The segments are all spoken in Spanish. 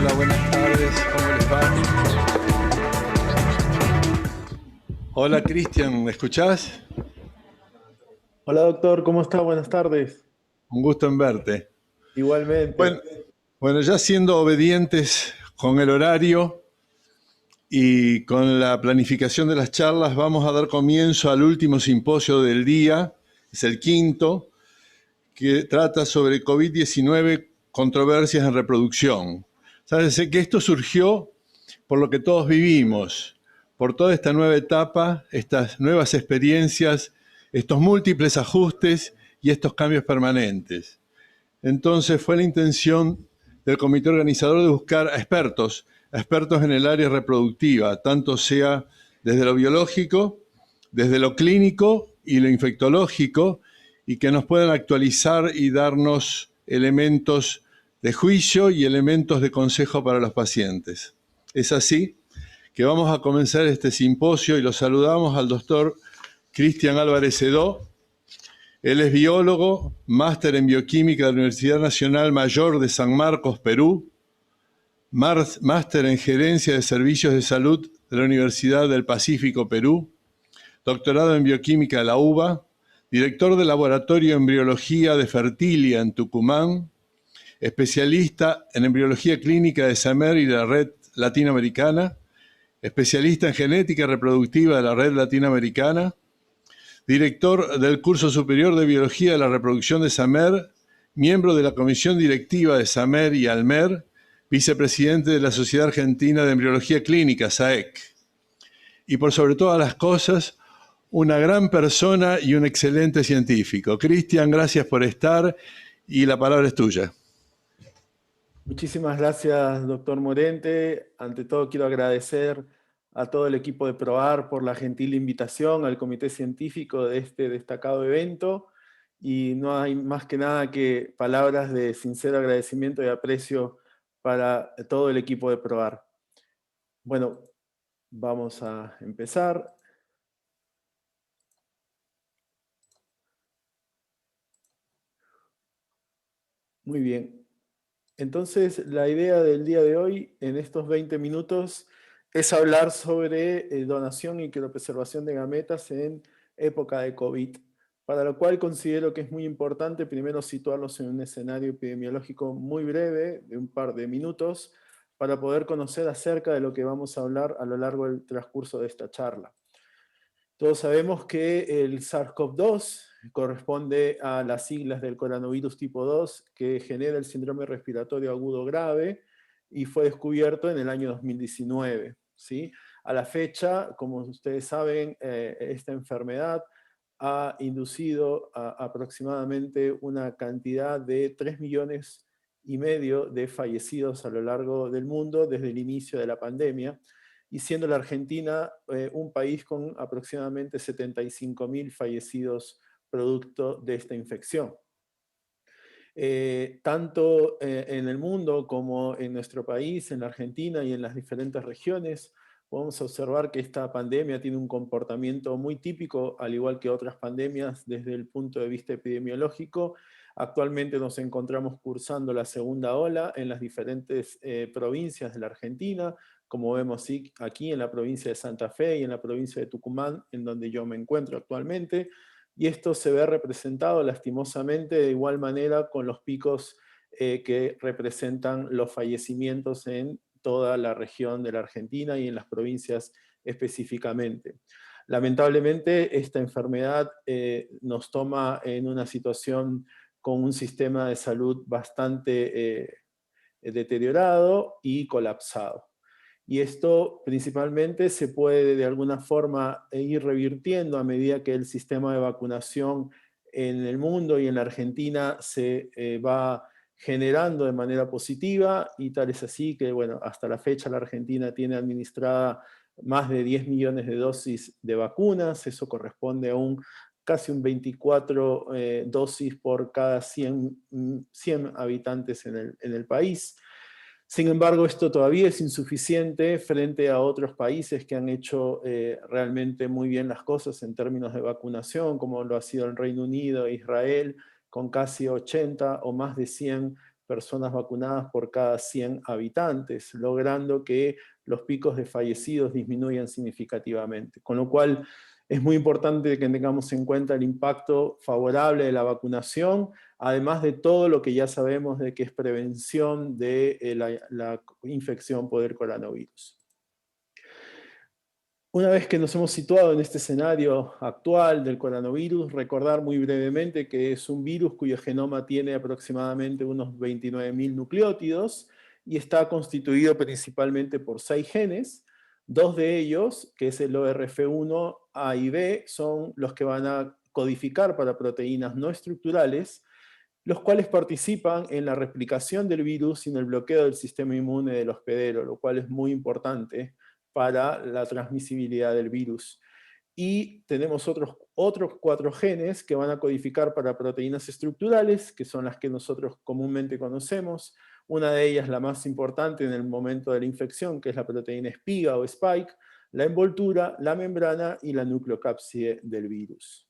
Hola, buenas tardes, ¿cómo les va? Hola, Cristian, ¿me escuchás? Hola doctor, ¿cómo está? Buenas tardes. Un gusto en verte. Bueno, Igualmente. bueno, ya siendo obedientes con el horario y con la planificación de las charlas, vamos a dar comienzo al último simposio del día, es el quinto, que trata sobre COVID-19, controversias en reproducción. Sabes que esto surgió por lo que todos vivimos, por toda esta nueva etapa, estas nuevas experiencias, estos múltiples ajustes y estos cambios permanentes. Entonces fue la intención del comité organizador de buscar a expertos en el área reproductiva, tanto sea desde lo biológico, desde lo clínico y lo infectológico, y que nos puedan actualizar y darnos elementos de juicio y elementos de consejo para los pacientes. Es así que vamos a comenzar este simposio y lo saludamos al doctor Cristian Álvarez Sedó. Él es biólogo, máster en bioquímica de la Universidad Nacional Mayor de San Marcos, Perú, máster en gerencia de servicios de salud de la Universidad del Pacífico, Perú, doctorado en bioquímica de la UBA, director del laboratorio de embriología de Fertilia en Tucumán, especialista en embriología clínica de SAMER y de la Red Latinoamericana, especialista en genética reproductiva de la Red Latinoamericana, director del Curso Superior de Biología de la Reproducción de SAMER, miembro de la Comisión Directiva de SAMER y ALMER, vicepresidente de la Sociedad Argentina de Embriología Clínica, SAEC. Y por sobre todas las cosas, una gran persona y un excelente científico. Cristian, gracias por estar y la palabra es tuya. Muchísimas gracias, doctor Morente. Ante todo, quiero agradecer a todo el equipo de PROAR por la gentil invitación al comité científico de este destacado evento. Y no hay más que nada que palabras de sincero agradecimiento y aprecio para todo el equipo de PROAR. Bueno, vamos a empezar. Muy bien. Entonces, la idea del día de hoy, en estos 20 minutos, es hablar sobre donación y criopreservación de gametas en época de COVID, para lo cual considero que es muy importante primero situarlos en un escenario epidemiológico muy breve, de un par de minutos, para poder conocer acerca de lo que vamos a hablar a lo largo del transcurso de esta charla. Todos sabemos que el SARS-CoV-2 corresponde a las siglas del coronavirus tipo 2 que genera el síndrome respiratorio agudo grave y fue descubierto en el año 2019. ¿Sí? A la fecha, como ustedes saben, esta enfermedad ha inducido aproximadamente una cantidad de 3,5 millones de fallecidos a lo largo del mundo desde el inicio de la pandemia, y siendo la Argentina un país con aproximadamente 75.000 fallecidos producto de esta infección. Tanto en el mundo como en nuestro país, en la Argentina y en las diferentes regiones, podemos observar que esta pandemia tiene un comportamiento muy típico, al igual que otras pandemias desde el punto de vista epidemiológico. Actualmente nos encontramos cursando la segunda ola en las diferentes provincias de la Argentina, como vemos aquí en la provincia de Santa Fe y en la provincia de Tucumán, en donde yo me encuentro actualmente. Y esto se ve representado lastimosamente de igual manera con los picos que representan los fallecimientos en toda la región de la Argentina y en las provincias específicamente. Lamentablemente, esta enfermedad nos toma en una situación con un sistema de salud bastante deteriorado y colapsado. Y esto principalmente se puede de alguna forma ir revirtiendo a medida que el sistema de vacunación en el mundo y en la Argentina se va generando de manera positiva, y tal es así que, bueno, hasta la fecha la Argentina tiene administrada más de 10 millones de dosis de vacunas. Eso corresponde a casi un 24 dosis por cada 100 habitantes en el país. Sin embargo, esto todavía es insuficiente frente a otros países que han hecho realmente muy bien las cosas en términos de vacunación, como lo ha sido el Reino Unido e Israel, con casi 80 o más de 100 personas vacunadas por cada 100 habitantes, logrando que los picos de fallecidos disminuyan significativamente. Con lo cual es muy importante que tengamos en cuenta el impacto favorable de la vacunación, además de todo lo que ya sabemos de que es prevención de la infección por el coronavirus. Una vez que nos hemos situado en este escenario actual del coronavirus, recordar muy brevemente que es un virus cuyo genoma tiene aproximadamente unos 29.000 nucleótidos y está constituido principalmente por 6 genes. 2 de ellos, que es el ORF1 A y B, son los que van a codificar para proteínas no estructurales, los cuales participan en la replicación del virus y en el bloqueo del sistema inmune del hospedero, lo cual es muy importante para la transmisibilidad del virus. Y tenemos otros 4 genes que van a codificar para proteínas estructurales, que son las que nosotros comúnmente conocemos. Una de ellas, la más importante en el momento de la infección, que es la proteína espiga o spike, la envoltura, la membrana y la nucleocápside del virus.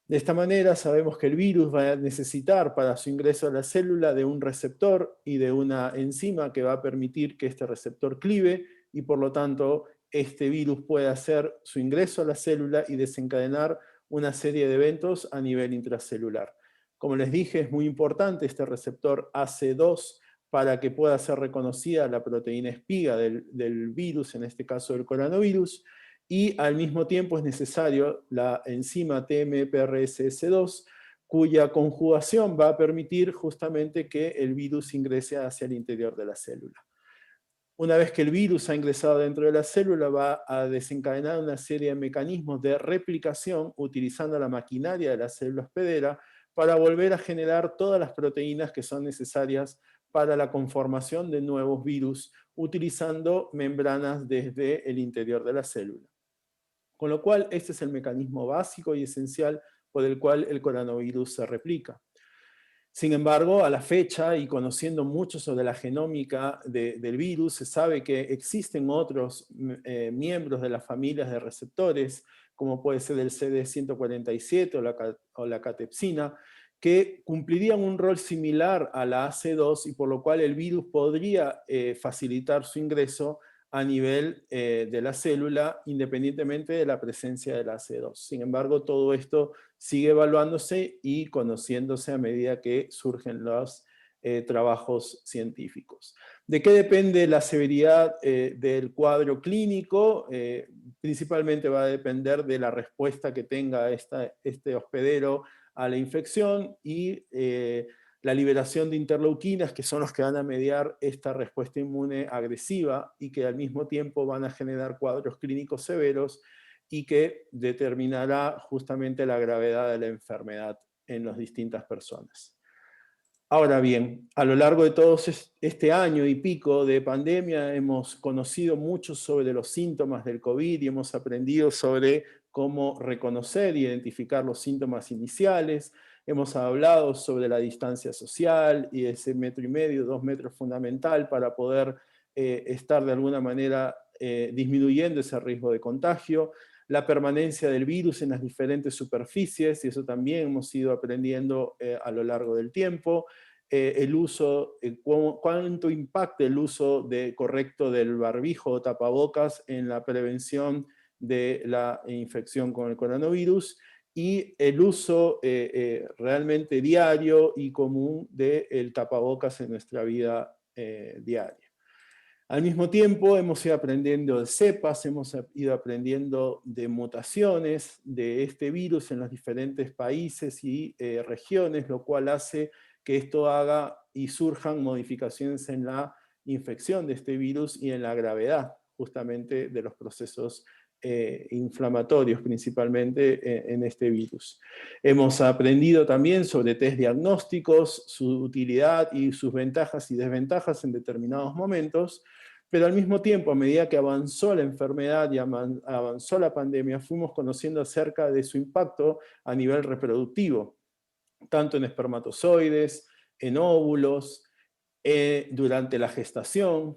De esta manera sabemos que el virus va a necesitar para su ingreso a la célula de un receptor y de una enzima que va a permitir que este receptor clive y por lo tanto este virus puede hacer su ingreso a la célula y desencadenar una serie de eventos a nivel intracelular. Como les dije, es muy importante este receptor AC2 para que pueda ser reconocida la proteína espiga del virus, en este caso del coronavirus, y al mismo tiempo es necesario la enzima TMPRSS2, cuya conjugación va a permitir justamente que el virus ingrese hacia el interior de la célula. Una vez que el virus ha ingresado dentro de la célula, va a desencadenar una serie de mecanismos de replicación utilizando la maquinaria de la célula hospedera para volver a generar todas las proteínas que son necesarias para la conformación de nuevos virus, utilizando membranas desde el interior de la célula. Con lo cual, este es el mecanismo básico y esencial por el cual el coronavirus se replica. Sin embargo, a la fecha, y conociendo mucho sobre la genómica del virus, se sabe que existen otros miembros de las familias de receptores, como puede ser el CD147 o la catepsina, que cumplirían un rol similar a la AC2 y por lo cual el virus podría facilitar su ingreso a nivel de la célula, independientemente de la presencia de la AC2. Sin embargo, todo esto sigue evaluándose y conociéndose a medida que surgen los trabajos científicos. ¿De qué depende la severidad del cuadro clínico? Principalmente va a depender de la respuesta que tenga este hospedero a la infección y la liberación de interleuquinas, que son los que van a mediar esta respuesta inmune agresiva y que al mismo tiempo van a generar cuadros clínicos severos y que determinará justamente la gravedad de la enfermedad en las distintas personas. Ahora bien, a lo largo de todo este año y pico de pandemia hemos conocido mucho sobre los síntomas del COVID y hemos aprendido sobre cómo reconocer e identificar los síntomas iniciales. Hemos hablado sobre la distancia social y ese 1,5 metros, 2 metros fundamental para poder estar de alguna manera disminuyendo ese riesgo de contagio. La permanencia del virus en las diferentes superficies, y eso también hemos ido aprendiendo a lo largo del tiempo. El uso, cuánto impacta el uso correcto del barbijo o tapabocas en la prevención de la infección con el coronavirus, y el uso realmente diario y común del tapabocas en nuestra vida diaria. Al mismo tiempo hemos ido aprendiendo de cepas, hemos ido aprendiendo de mutaciones de este virus en los diferentes países y regiones, lo cual hace que esto haga y surjan modificaciones en la infección de este virus y en la gravedad justamente de los procesos inflamatorios principalmente en este virus. Hemos aprendido también sobre test diagnósticos, su utilidad y sus ventajas y desventajas en determinados momentos, pero al mismo tiempo, a medida que avanzó la enfermedad y avanzó la pandemia, fuimos conociendo acerca de su impacto a nivel reproductivo, tanto en espermatozoides, en óvulos, durante la gestación.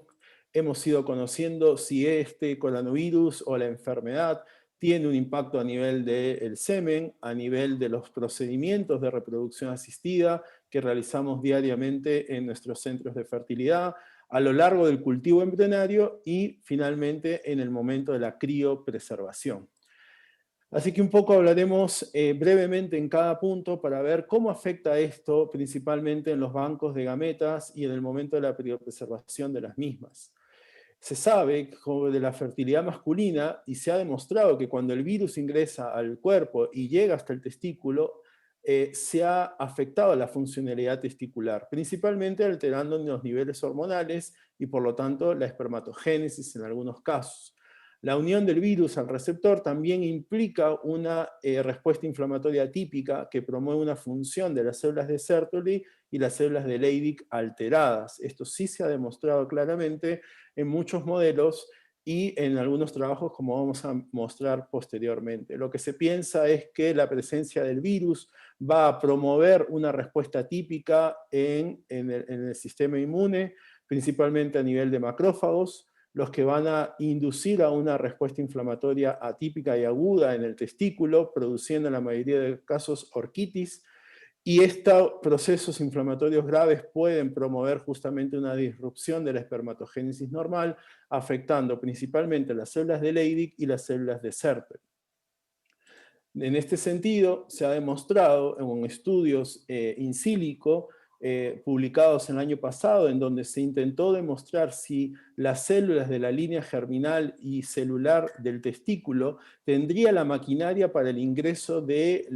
Hemos ido conociendo si este coronavirus o la enfermedad tiene un impacto a nivel del semen, a nivel de los procedimientos de reproducción asistida, que realizamos diariamente en nuestros centros de fertilidad, a lo largo del cultivo embrionario y finalmente en el momento de la criopreservación. Así que un poco hablaremos brevemente en cada punto para ver cómo afecta esto principalmente en los bancos de gametas y en el momento de la criopreservación de las mismas. Se sabe de la fertilidad masculina y se ha demostrado que cuando el virus ingresa al cuerpo y llega hasta el testículo, se ha afectado la funcionalidad testicular, principalmente alterando los niveles hormonales y por lo tanto la espermatogénesis en algunos casos. La unión del virus al receptor también implica una respuesta inflamatoria típica que promueve una función de las células de Sertoli y las células de Leydig alteradas. Esto sí se ha demostrado claramente en muchos modelos y en algunos trabajos, como vamos a mostrar posteriormente. Lo que se piensa es que la presencia del virus va a promover una respuesta típica en el sistema inmune, principalmente a nivel de macrófagos, los que van a inducir a una respuesta inflamatoria atípica y aguda en el testículo, produciendo en la mayoría de casos orquitis, y estos procesos inflamatorios graves pueden promover justamente una disrupción de la espermatogénesis normal, afectando principalmente las células de Leydig y las células de Sertoli. En este sentido, se ha demostrado en estudios in silico publicados el año pasado, en donde se intentó demostrar si las células de la línea germinal y celular del testículo tendría la maquinaria para el ingreso de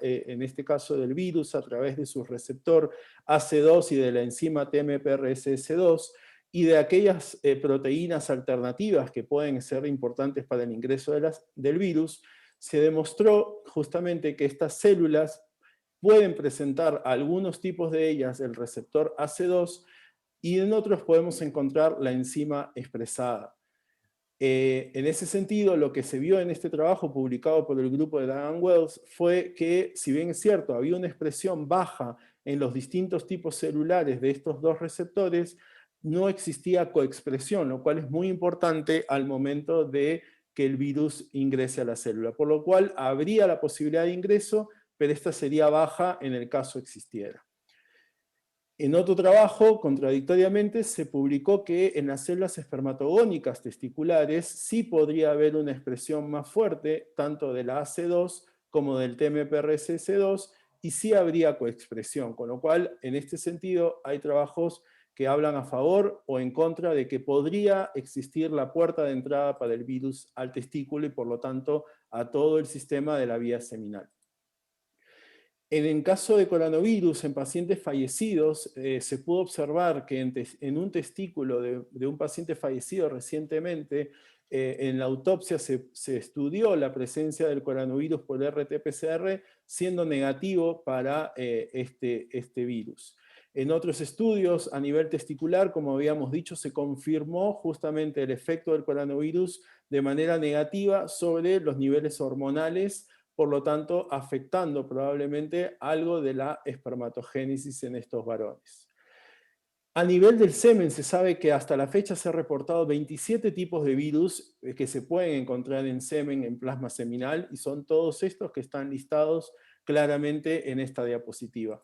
en este caso del virus, a través de su receptor AC2 y de la enzima TMPRSS2, y de aquellas proteínas alternativas que pueden ser importantes para el ingreso del virus. Se demostró justamente que estas células pueden presentar algunos tipos de ellas el receptor AC2 y en otros podemos encontrar la enzima expresada. En ese sentido, lo que se vio en este trabajo publicado por el grupo de Diane Wells fue que, si bien es cierto, había una expresión baja en los distintos tipos celulares de estos dos receptores, no existía coexpresión, lo cual es muy importante al momento de que el virus ingrese a la célula, por lo cual habría la posibilidad de ingreso, pero esta sería baja en el caso existiera. En otro trabajo, contradictoriamente, se publicó que en las células espermatogónicas testiculares sí podría haber una expresión más fuerte, tanto de la AC2 como del TMPRSS2, y sí habría coexpresión, con lo cual, en este sentido, hay trabajos que hablan a favor o en contra de que podría existir la puerta de entrada para el virus al testículo y por lo tanto a todo el sistema de la vía seminal. En el caso de coronavirus, en pacientes fallecidos, se pudo observar que en un testículo de un paciente fallecido recientemente, en la autopsia se estudió la presencia del coronavirus por RT-PCR, siendo negativo para este virus. En otros estudios a nivel testicular, como habíamos dicho, se confirmó justamente el efecto del coronavirus de manera negativa sobre los niveles hormonales, por lo tanto afectando probablemente algo de la espermatogénesis en estos varones. A nivel del semen se sabe que hasta la fecha se han reportado 27 tipos de virus que se pueden encontrar en semen, en plasma seminal, y son todos estos que están listados claramente en esta diapositiva.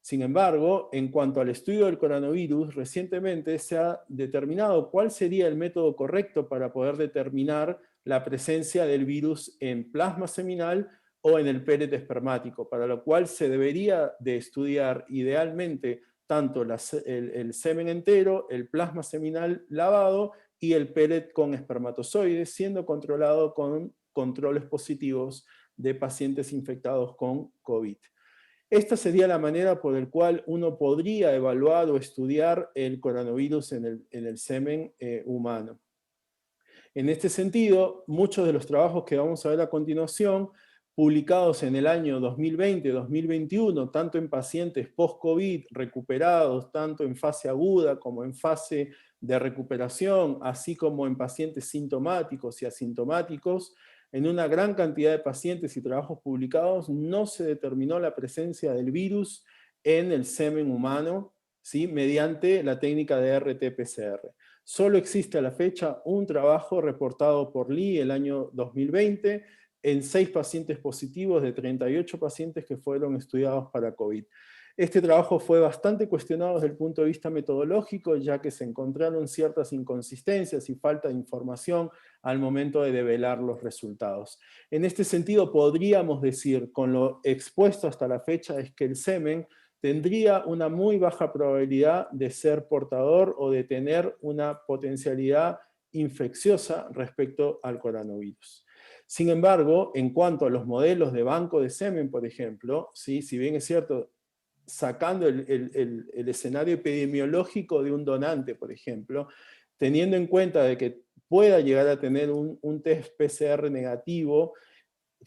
Sin embargo, en cuanto al estudio del coronavirus, recientemente se ha determinado cuál sería el método correcto para poder determinar la presencia del virus en plasma seminal o en el pellet espermático, para lo cual se debería de estudiar idealmente tanto el semen entero, el plasma seminal lavado y el pellet con espermatozoides, siendo controlado con controles positivos de pacientes infectados con COVID. Esta sería la manera por la cual uno podría evaluar o estudiar el coronavirus en el semen humano. En este sentido, muchos de los trabajos que vamos a ver a continuación, publicados en el año 2020-2021, tanto en pacientes post-COVID recuperados, tanto en fase aguda como en fase de recuperación, así como en pacientes sintomáticos y asintomáticos, en una gran cantidad de pacientes y trabajos publicados no se determinó la presencia del virus en el semen humano, ¿sí?, mediante la técnica de RT-PCR. Solo existe a la fecha un trabajo reportado por Lee el año 2020 en 6 pacientes positivos de 38 pacientes que fueron estudiados para COVID. Este trabajo fue bastante cuestionado desde el punto de vista metodológico, ya que se encontraron ciertas inconsistencias y falta de información al momento de develar los resultados. En este sentido, podríamos decir, con lo expuesto hasta la fecha, es que el semen tendría una muy baja probabilidad de ser portador o de tener una potencialidad infecciosa respecto al coronavirus. Sin embargo, en cuanto a los modelos de banco de semen, por ejemplo, ¿sí? Si bien es cierto, sacando el escenario epidemiológico de un donante, por ejemplo, teniendo en cuenta de que pueda llegar a tener un test PCR negativo,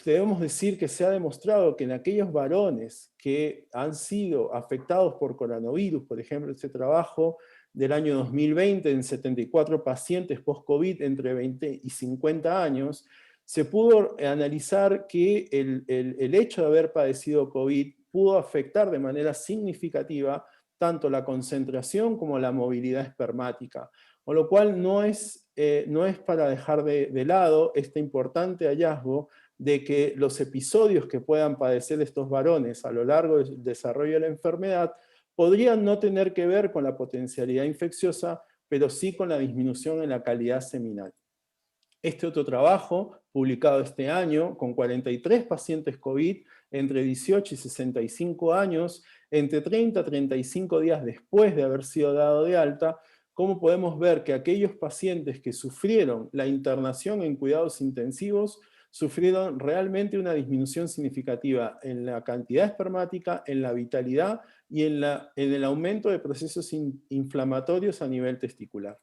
debemos decir que se ha demostrado que en aquellos varones que han sido afectados por coronavirus, por ejemplo, ese trabajo del año 2020 en 74 pacientes post-COVID entre 20 y 50 años, se pudo analizar que el hecho de haber padecido COVID pudo afectar de manera significativa tanto la concentración como la movilidad espermática, con lo cual no es para dejar de lado este importante hallazgo de que los episodios que puedan padecer estos varones a lo largo del desarrollo de la enfermedad podrían no tener que ver con la potencialidad infecciosa, pero sí con la disminución en la calidad seminal. Este otro trabajo, publicado este año, con 43 pacientes COVID entre 18 y 65 años, entre 30 a 35 días después de haber sido dado de alta, cómo podemos ver que aquellos pacientes que sufrieron la internación en cuidados intensivos sufrieron realmente una disminución significativa en la cantidad espermática, en la vitalidad y en el aumento de procesos inflamatorios a nivel testicular.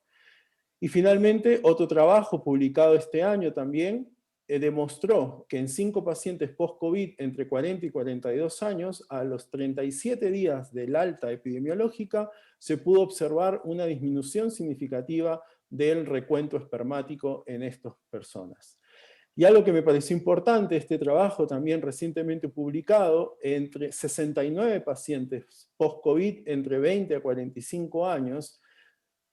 Y finalmente, otro trabajo publicado este año también demostró que en 5 pacientes post-COVID entre 40 y 42 años, a los 37 días del alta epidemiológica, se pudo observar una disminución significativa del recuento espermático en estas personas. Y algo que me pareció importante, este trabajo también recientemente publicado, entre 69 pacientes post-COVID entre 20 a 45 años,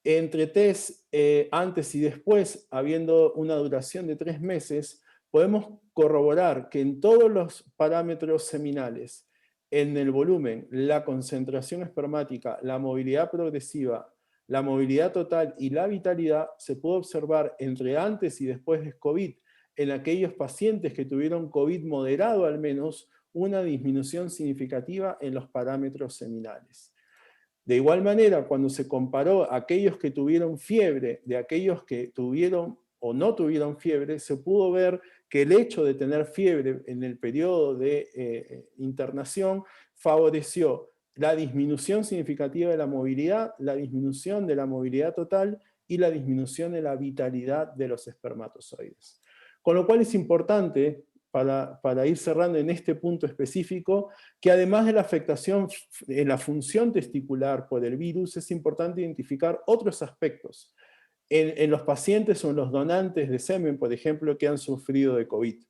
entre test antes y después, habiendo una duración de 3 meses, podemos corroborar que en todos los parámetros seminales, en el volumen, la concentración espermática, la movilidad progresiva, la movilidad total y la vitalidad, se pudo observar entre antes y después de COVID, en aquellos pacientes que tuvieron COVID moderado al menos, una disminución significativa en los parámetros seminales. De igual manera, cuando se comparó aquellos que tuvieron fiebre de aquellos que tuvieron o no tuvieron fiebre, se pudo ver que el hecho de tener fiebre en el periodo de internación favoreció la disminución significativa de la movilidad, la disminución de la movilidad total y la disminución de la vitalidad de los espermatozoides. Con lo cual es importante, para ir cerrando en este punto específico, que además de la afectación en la función testicular por el virus, es importante identificar otros aspectos en los pacientes o en los donantes de semen, por ejemplo, que han sufrido de COVID.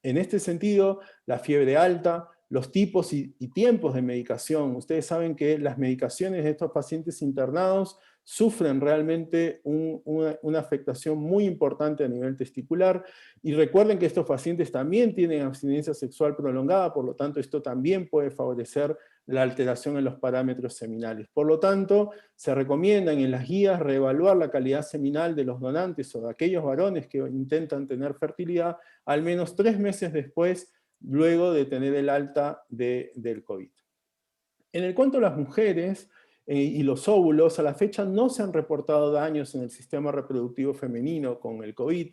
En este sentido, la fiebre alta, los tipos y tiempos de medicación. Ustedes saben que las medicaciones de estos pacientes internados sufren realmente una afectación muy importante a nivel testicular, y recuerden que estos pacientes también tienen abstinencia sexual prolongada, por lo tanto esto también puede favorecer la alteración en los parámetros seminales. Por lo tanto, se recomiendan en las guías reevaluar la calidad seminal de los donantes o de aquellos varones que intentan tener fertilidad al menos 3 meses después, luego de tener el alta del COVID. En el cuanto a las mujeres y los óvulos, a la fecha no se han reportado daños en el sistema reproductivo femenino con el COVID.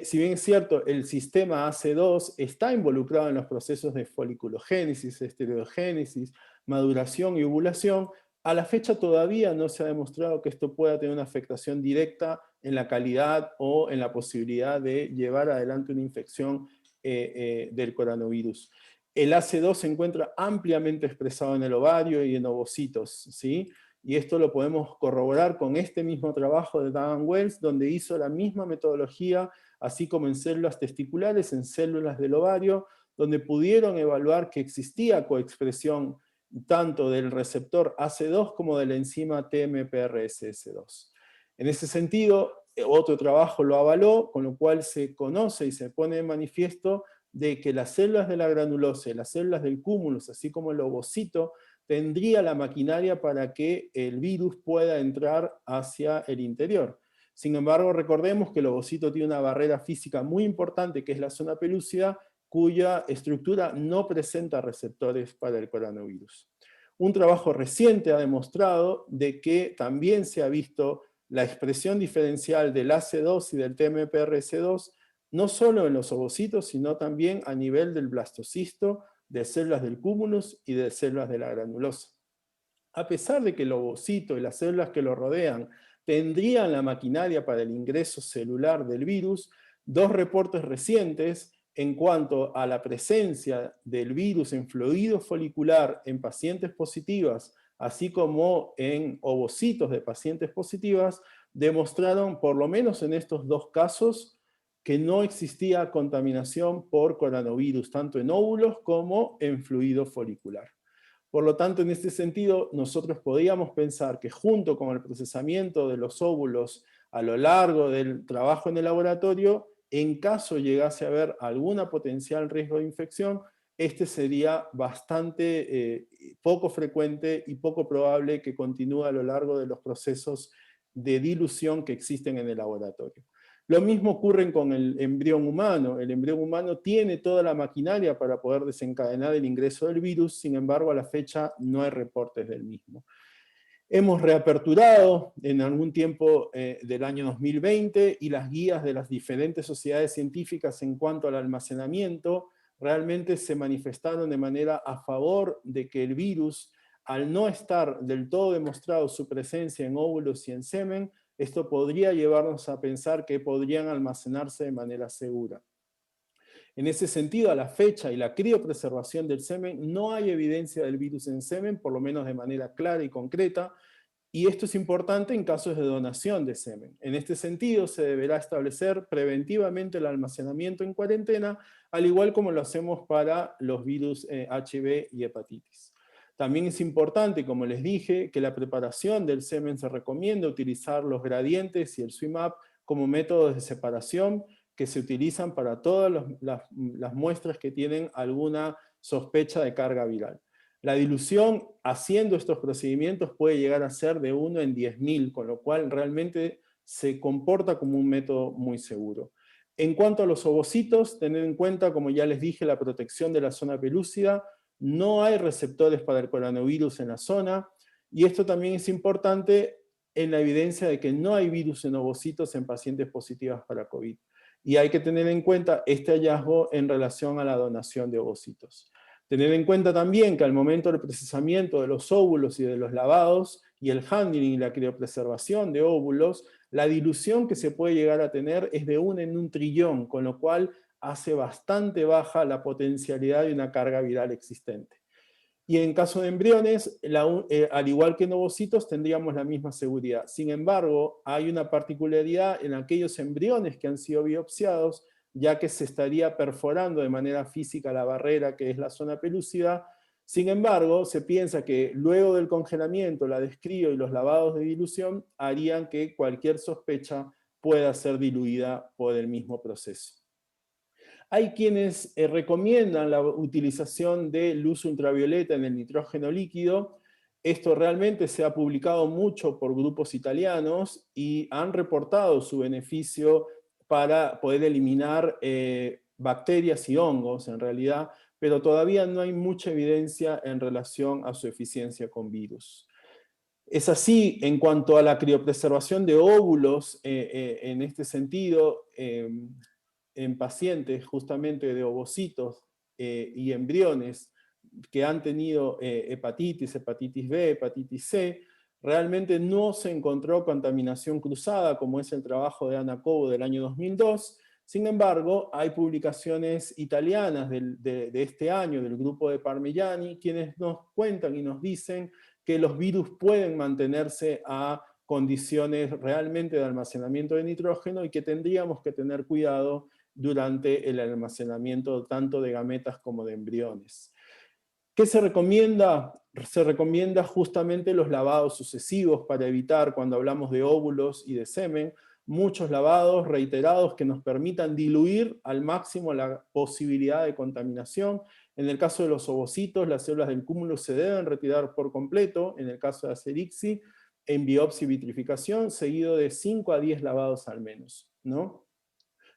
Si bien es cierto, el sistema AC2 está involucrado en los procesos de foliculogénesis, esteroidogénesis, maduración y ovulación, a la fecha todavía no se ha demostrado que esto pueda tener una afectación directa en la calidad o en la posibilidad de llevar adelante una infección del coronavirus. El AC2 se encuentra ampliamente expresado en el ovario y en ovocitos, ¿sí? Y esto lo podemos corroborar con este mismo trabajo de Dan Wells, donde hizo la misma metodología, así como en células testiculares, en células del ovario, donde pudieron evaluar que existía coexpresión tanto del receptor AC2 como de la enzima TMPRSS2. En ese sentido, otro trabajo lo avaló, con lo cual se conoce y se pone de manifiesto de que las células de la granulosa y las células del cúmulus, así como el ovocito, tendría la maquinaria para que el virus pueda entrar hacia el interior. Sin embargo, recordemos que el ovocito tiene una barrera física muy importante, que es la zona pelúcida, cuya estructura no presenta receptores para el coronavirus. Un trabajo reciente ha demostrado de que también se ha visto la expresión diferencial del AC2 y del TMPRS2, no solo en los ovocitos, sino también a nivel del blastocisto, de células del cúmulus y de células de la granulosa. A pesar de que el ovocito y las células que lo rodean tendrían la maquinaria para el ingreso celular del virus, dos reportes recientes en cuanto a la presencia del virus en fluido folicular en pacientes positivas, así como en ovocitos de pacientes positivas, demostraron, por lo menos en estos dos casos, que no existía contaminación por coronavirus, tanto en óvulos como en fluido folicular. Por lo tanto, en este sentido, nosotros podríamos pensar que junto con el procesamiento de los óvulos a lo largo del trabajo en el laboratorio, en caso llegase a haber alguna potencial riesgo de infección, este sería bastante poco frecuente y poco probable que continúe a lo largo de los procesos de dilución que existen en el laboratorio. Lo mismo ocurre con el embrión humano. El embrión humano tiene toda la maquinaria para poder desencadenar el ingreso del virus, sin embargo, a la fecha no hay reportes del mismo. Hemos reaperturado en algún tiempo del año 2020 y las guías de las diferentes sociedades científicas en cuanto al almacenamiento realmente se manifestaron de manera a favor de que el virus, al no estar del todo demostrado su presencia en óvulos y en semen, esto podría llevarnos a pensar que podrían almacenarse de manera segura. En ese sentido, a la fecha y la criopreservación del semen, no hay evidencia del virus en semen, por lo menos de manera clara y concreta, y esto es importante en casos de donación de semen. En este sentido, se deberá establecer preventivamente el almacenamiento en cuarentena, al igual como lo hacemos para los virus HIV y hepatitis. También es importante, como les dije, que la preparación del semen se recomienda utilizar los gradientes y el SwimUp como métodos de separación que se utilizan para todas las muestras que tienen alguna sospecha de carga viral. La dilución haciendo estos procedimientos puede llegar a ser de 1 en 10.000, con lo cual realmente se comporta como un método muy seguro. En cuanto a los ovocitos, tener en cuenta, como ya les dije, la protección de la zona pelúcida. No hay receptores para el coronavirus en la zona, y esto también es importante en la evidencia de que no hay virus en ovocitos en pacientes positivas para COVID. Y hay que tener en cuenta este hallazgo en relación a la donación de ovocitos. Tener en cuenta también que al momento del procesamiento de los óvulos y de los lavados, y el handling y la criopreservación de óvulos, la dilución que se puede llegar a tener es de 1 en 1 trillón, con lo cual hace bastante baja la potencialidad de una carga viral existente. Y en caso de embriones, al igual que en ovocitos, tendríamos la misma seguridad. Sin embargo, hay una particularidad en aquellos embriones que han sido biopsiados, ya que se estaría perforando de manera física la barrera que es la zona pelúcida. Sin embargo, se piensa que luego del congelamiento, la descrío y los lavados de dilución harían que cualquier sospecha pueda ser diluida por el mismo proceso. Hay quienes recomiendan la utilización de luz ultravioleta en el nitrógeno líquido. Esto realmente se ha publicado mucho por grupos italianos y han reportado su beneficio para poder eliminar bacterias y hongos en realidad, pero todavía no hay mucha evidencia en relación a su eficiencia con virus. Es así en cuanto a la criopreservación de óvulos, en este sentido, en pacientes justamente de ovocitos y embriones que han tenido hepatitis B, hepatitis C, realmente no se encontró contaminación cruzada, como es el trabajo de Anna Cobo del año 2002. Sin embargo, hay publicaciones italianas de este año del grupo de Parmigiani, quienes nos cuentan y nos dicen que los virus pueden mantenerse a condiciones realmente de almacenamiento de nitrógeno y que tendríamos que tener cuidado durante el almacenamiento tanto de gametas como de embriones. ¿Qué se recomienda? Se recomienda justamente los lavados sucesivos para evitar, cuando hablamos de óvulos y de semen, muchos lavados reiterados que nos permitan diluir al máximo la posibilidad de contaminación. En el caso de los ovocitos, las células del cúmulo se deben retirar por completo, en el caso de Acerixi, en biopsia y vitrificación, seguido de 5 a 10 lavados al menos, ¿no?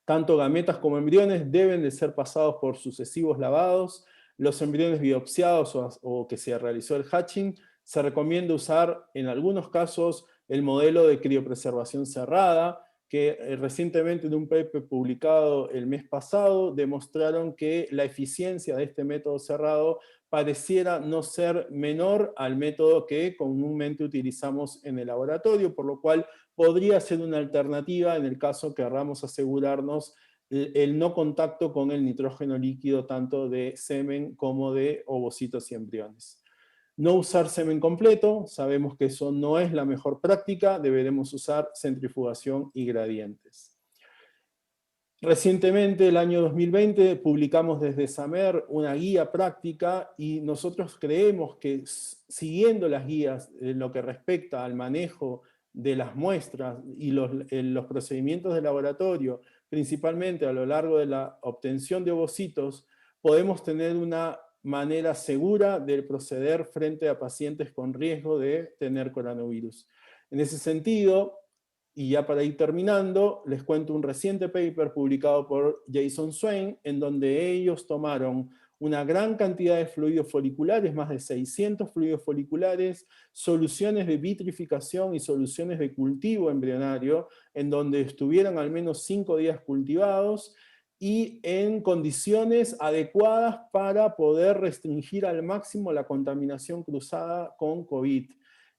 Tanto gametas como embriones deben de ser pasados por sucesivos lavados. Los embriones biopsiados o que se realizó el hatching, se recomienda usar en algunos casos el modelo de criopreservación cerrada, que recientemente en un paper publicado el mes pasado demostraron que la eficiencia de este método cerrado pareciera no ser menor al método que comúnmente utilizamos en el laboratorio, por lo cual podría ser una alternativa en el caso que queramos asegurarnos el no contacto con el nitrógeno líquido tanto de semen como de ovocitos y embriones. No usar semen completo, sabemos que eso no es la mejor práctica, deberemos usar centrifugación y gradientes. Recientemente, el año 2020, publicamos desde SAMER una guía práctica y nosotros creemos que siguiendo las guías en lo que respecta al manejo de las muestras y los procedimientos de laboratorio, principalmente a lo largo de la obtención de ovocitos, podemos tener una manera segura de proceder frente a pacientes con riesgo de tener coronavirus. En ese sentido, y ya para ir terminando, les cuento un reciente paper publicado por Jason Swain, en donde ellos tomaron una gran cantidad de fluidos foliculares, más de 600 fluidos foliculares, soluciones de vitrificación y soluciones de cultivo embrionario, en donde estuvieron al menos 5 días cultivados, y en condiciones adecuadas para poder restringir al máximo la contaminación cruzada con COVID.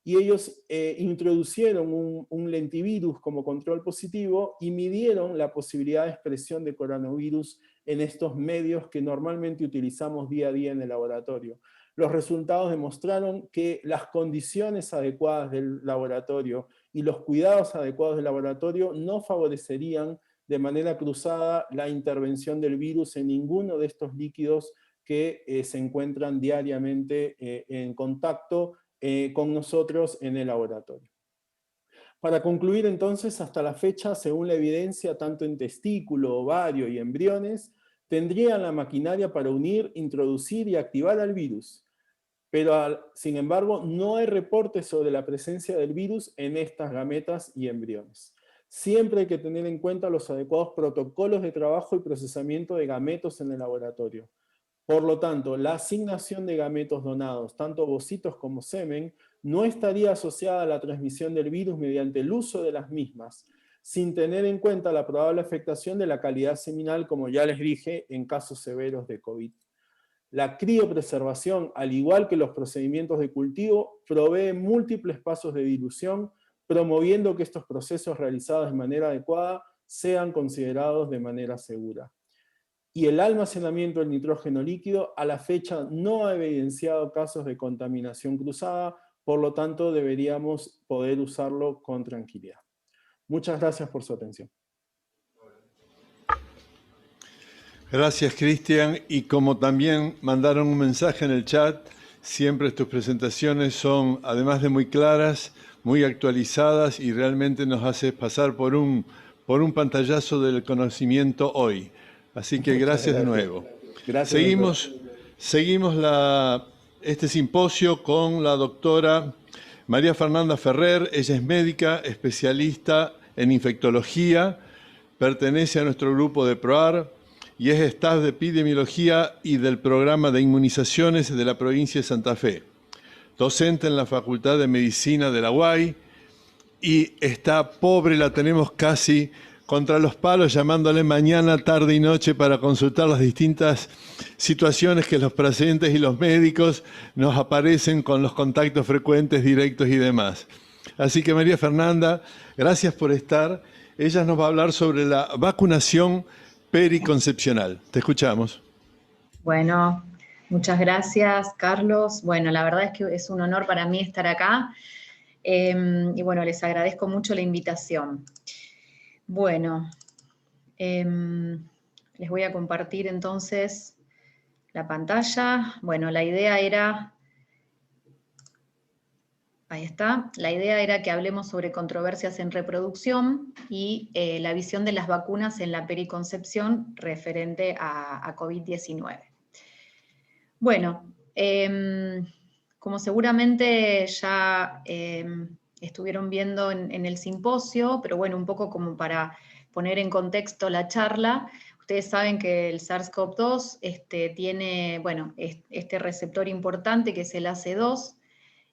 Y ellos introducieron un lentivirus como control positivo y midieron la posibilidad de expresión de coronavirus en estos medios que normalmente utilizamos día a día en el laboratorio. Los resultados demostraron que las condiciones adecuadas del laboratorio y los cuidados adecuados del laboratorio no favorecerían de manera cruzada la intervención del virus en ninguno de estos líquidos que se encuentran diariamente en contacto con nosotros en el laboratorio. Para concluir entonces, hasta la fecha, según la evidencia, tanto en testículo, ovario y embriones, tendrían la maquinaria para unir, introducir y activar al virus. Pero, sin embargo, no hay reportes sobre la presencia del virus en estas gametas y embriones. Siempre hay que tener en cuenta los adecuados protocolos de trabajo y procesamiento de gametos en el laboratorio. Por lo tanto, la asignación de gametos donados, tanto ovocitos como semen, no estaría asociada a la transmisión del virus mediante el uso de las mismas, sin tener en cuenta la probable afectación de la calidad seminal, como ya les dije, en casos severos de COVID. La criopreservación, al igual que los procedimientos de cultivo, provee múltiples pasos de dilución, promoviendo que estos procesos realizados de manera adecuada sean considerados de manera segura. Y el almacenamiento del nitrógeno líquido a la fecha no ha evidenciado casos de contaminación cruzada, por lo tanto deberíamos poder usarlo con tranquilidad. Muchas gracias por su atención. Gracias, Cristian. Y como también mandaron un mensaje en el chat, siempre tus presentaciones son, además de muy claras, muy actualizadas y realmente nos haces pasar por un pantallazo del conocimiento hoy. Así que gracias de nuevo. Gracias. Seguimos este simposio con la doctora María Fernanda Ferrer. Ella es médica, especialista en infectología, pertenece a nuestro grupo de PROAR y es staff de epidemiología y del programa de inmunizaciones de la provincia de Santa Fe. Docente en la Facultad de Medicina de la UAI y está pobre, la tenemos casi contra los palos, llamándole mañana, tarde y noche para consultar las distintas situaciones que los pacientes y los médicos nos aparecen con los contactos frecuentes, directos y demás. Así que María Fernanda, gracias por estar. Ella nos va a hablar sobre la vacunación periconcepcional. Te escuchamos. Bueno, muchas gracias, Carlos. Bueno, la verdad es que es un honor para mí estar acá. Y bueno, les agradezco mucho la invitación. Bueno, les voy a compartir entonces la pantalla. Bueno, la idea era... Ahí está. La idea era que hablemos sobre controversias en reproducción y la visión de las vacunas en la periconcepción referente a COVID-19. Bueno, como seguramente ya estuvieron viendo en el simposio, pero bueno, un poco como para poner en contexto la charla, ustedes saben que el SARS-CoV-2 tiene, bueno, este receptor importante que es el AC2,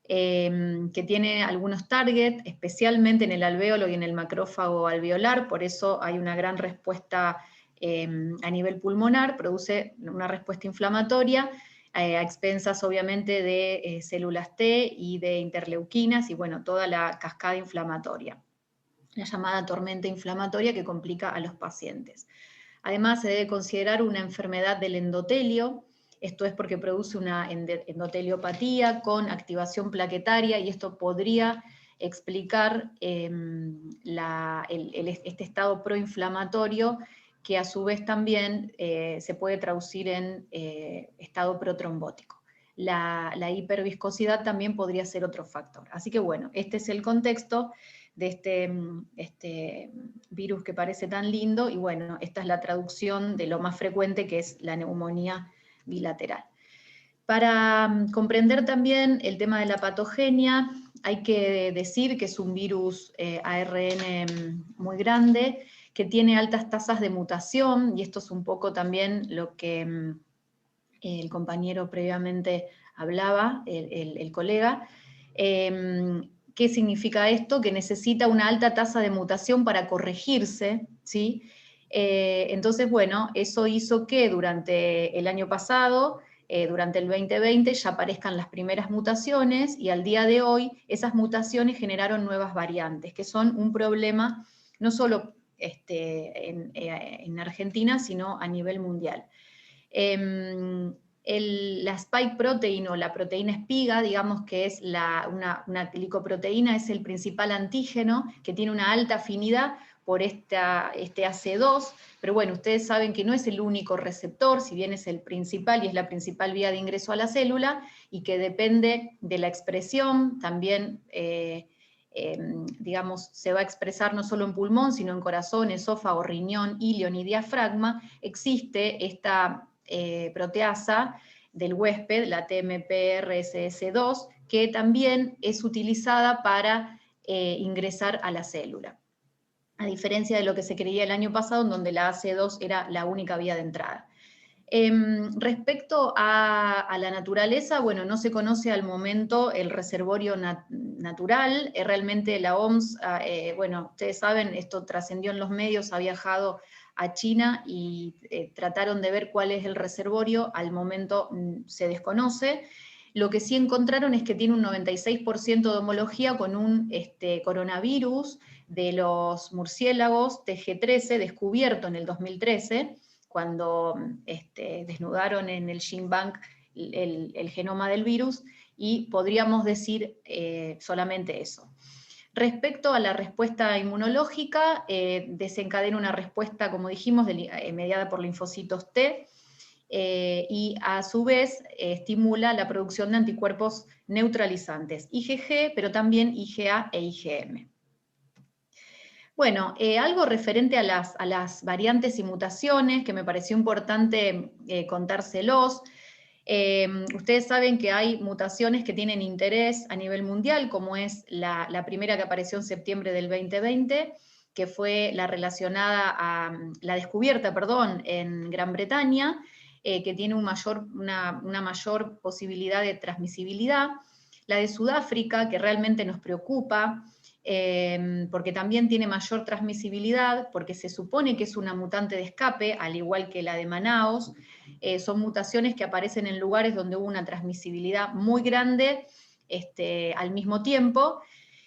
que tiene algunos targets, especialmente en el alvéolo y en el macrófago alveolar, por eso hay una gran respuesta a nivel pulmonar, produce una respuesta inflamatoria, a expensas obviamente de células T y de interleuquinas, y bueno, toda la cascada inflamatoria, la llamada tormenta inflamatoria que complica a los pacientes. Además, se debe considerar una enfermedad del endotelio, esto es porque produce una endoteliopatía con activación plaquetaria, y esto podría explicar este estado proinflamatorio, que a su vez también se puede traducir en estado protrombótico. La hiperviscosidad también podría ser otro factor. Así que bueno, este es el contexto de este virus que parece tan lindo, y bueno, esta es la traducción de lo más frecuente, que es la neumonía bilateral. Para comprender también el tema de la patogenia, hay que decir que es un virus ARN muy grande, que tiene altas tasas de mutación, y esto es un poco también lo que el compañero previamente hablaba, el colega. ¿Qué significa esto? Que necesita una alta tasa de mutación para corregirse, ¿sí? Entonces, bueno, eso hizo que durante el año pasado, durante el 2020, ya aparezcan las primeras mutaciones, y al día de hoy esas mutaciones generaron nuevas variantes, que son un problema no solo en Argentina, sino a nivel mundial. La spike protein, o la proteína espiga, digamos que es una glicoproteína, es el principal antígeno que tiene una alta afinidad por este AC2, pero bueno, ustedes saben que no es el único receptor, si bien es el principal y es la principal vía de ingreso a la célula, y que depende de la expresión, también digamos, se va a expresar no solo en pulmón, sino en corazón, esófago, riñón, ilion y diafragma. Existe esta proteasa del huésped, la TMPRSS2, que también es utilizada para ingresar a la célula, a diferencia de lo que se creía el año pasado, en donde la AC2 era la única vía de entrada. Respecto a la naturaleza, bueno, no se conoce al momento el reservorio natural. Realmente la OMS, bueno, ustedes saben, esto trascendió en los medios, ha viajado a China y trataron de ver cuál es el reservorio. Al momento se desconoce. Lo que sí encontraron es que tiene un 96% de homología con un coronavirus de los murciélagos TG13, descubierto en el 2013, cuando desnudaron en el GenBank el genoma del virus, y podríamos decir solamente eso. Respecto a la respuesta inmunológica, desencadena una respuesta, como dijimos, mediada por linfocitos T, y a su vez estimula la producción de anticuerpos neutralizantes, IgG, pero también IgA e IgM. Bueno, algo referente a las variantes y mutaciones, que me pareció importante contárselos. Ustedes saben que hay mutaciones que tienen interés a nivel mundial, como es la primera que apareció en septiembre del 2020, que fue la relacionada a la descubierta, perdón, en Gran Bretaña, que tiene una mayor posibilidad de transmisibilidad. La de Sudáfrica, que realmente nos preocupa, porque también tiene mayor transmisibilidad, porque se supone que es una mutante de escape, al igual que la de Manaos. Son mutaciones que aparecen en lugares donde hubo una transmisibilidad muy grande al mismo tiempo,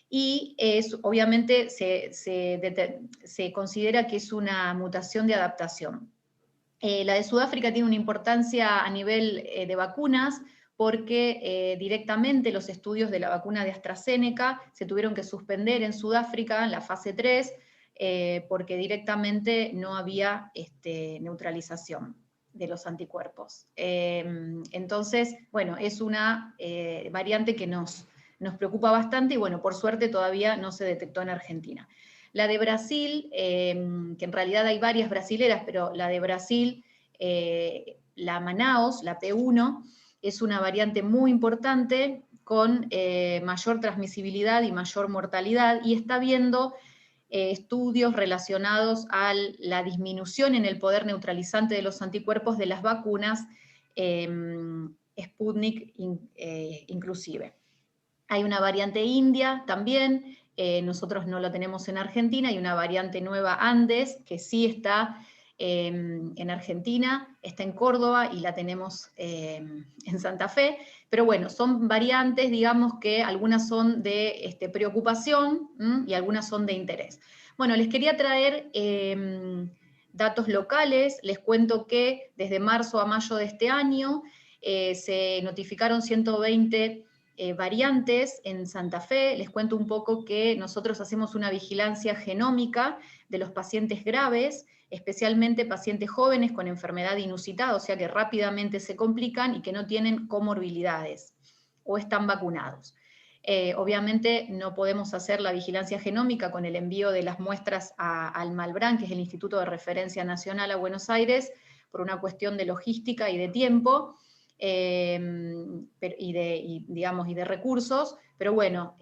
y obviamente se considera que es una mutación de adaptación. La de Sudáfrica tiene una importancia a nivel de vacunas, porque directamente los estudios de la vacuna de AstraZeneca se tuvieron que suspender en Sudáfrica en la fase 3, porque directamente no había neutralización de los anticuerpos. Entonces, bueno, es una variante que nos preocupa bastante, y bueno, por suerte todavía no se detectó en Argentina. La de Brasil, que en realidad hay varias brasileras, pero la de Brasil, la Manaos, la P1, es una variante muy importante con mayor transmisibilidad y mayor mortalidad, y está habiendo estudios relacionados a la disminución en el poder neutralizante de los anticuerpos de las vacunas Sputnik inclusive. Hay una variante india también, nosotros no lo tenemos en Argentina, hay una variante nueva Andes, que sí está en Argentina, está en Córdoba y la tenemos en Santa Fe, pero bueno, son variantes, digamos que algunas son de preocupación y algunas son de interés. Bueno, les quería traer datos locales, les cuento que desde marzo a mayo de este año se notificaron 120 variantes en Santa Fe. Les cuento un poco que nosotros hacemos una vigilancia genómica de los pacientes graves, especialmente pacientes jóvenes con enfermedad inusitada, o sea que rápidamente se complican y que no tienen comorbilidades o están vacunados. Obviamente no podemos hacer la vigilancia genómica con el envío de las muestras al Malbrán, que es el Instituto de Referencia Nacional a Buenos Aires, por una cuestión de logística y de tiempo, y de recursos, pero bueno,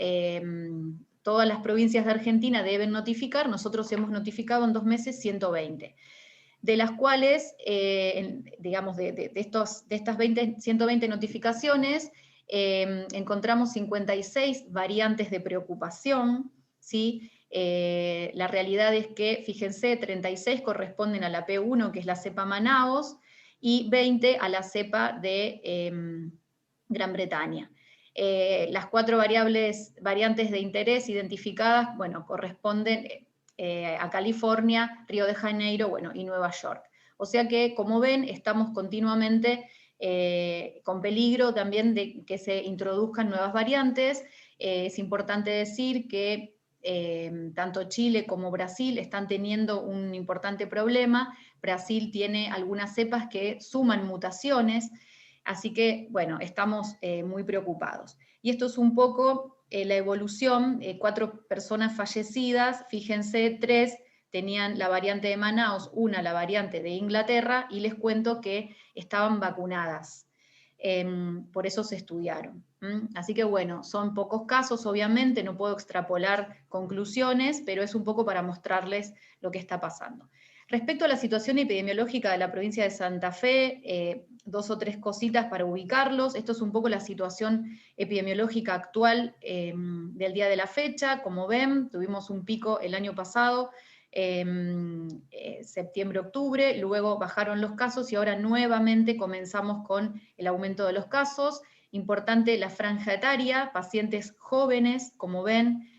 todas las provincias de Argentina deben notificar, nosotros hemos notificado en 2 meses 120, de las cuales, digamos, de estas 120 notificaciones, encontramos 56 variantes de preocupación, ¿sí? La realidad es que, fíjense, 36 corresponden a la P1, que es la cepa Manaos, y 20 a la cepa de Gran Bretaña. Las 4 variantes de interés identificadas, bueno, corresponden a California, Río de Janeiro, bueno, y Nueva York. O sea que, como ven, estamos continuamente con peligro también de que se introduzcan nuevas variantes. Es importante decir que tanto Chile como Brasil están teniendo un importante problema. Brasil tiene algunas cepas que suman mutaciones, así que, bueno, estamos muy preocupados. Y esto es un poco la evolución, 4 personas fallecidas, fíjense, 3 tenían la variante de Manaos, 1 la variante de Inglaterra, y les cuento que estaban vacunadas. Por eso se estudiaron. Así que bueno, son pocos casos, obviamente, no puedo extrapolar conclusiones, pero es un poco para mostrarles lo que está pasando. Respecto a la situación epidemiológica de la provincia de Santa Fe, 2 o 3 cositas para ubicarlos. Esto es un poco la situación epidemiológica actual del día de la fecha. Como ven, tuvimos un pico el año pasado, septiembre-octubre, luego bajaron los casos y ahora nuevamente comenzamos con el aumento de los casos. Importante la franja etaria, pacientes jóvenes, como ven,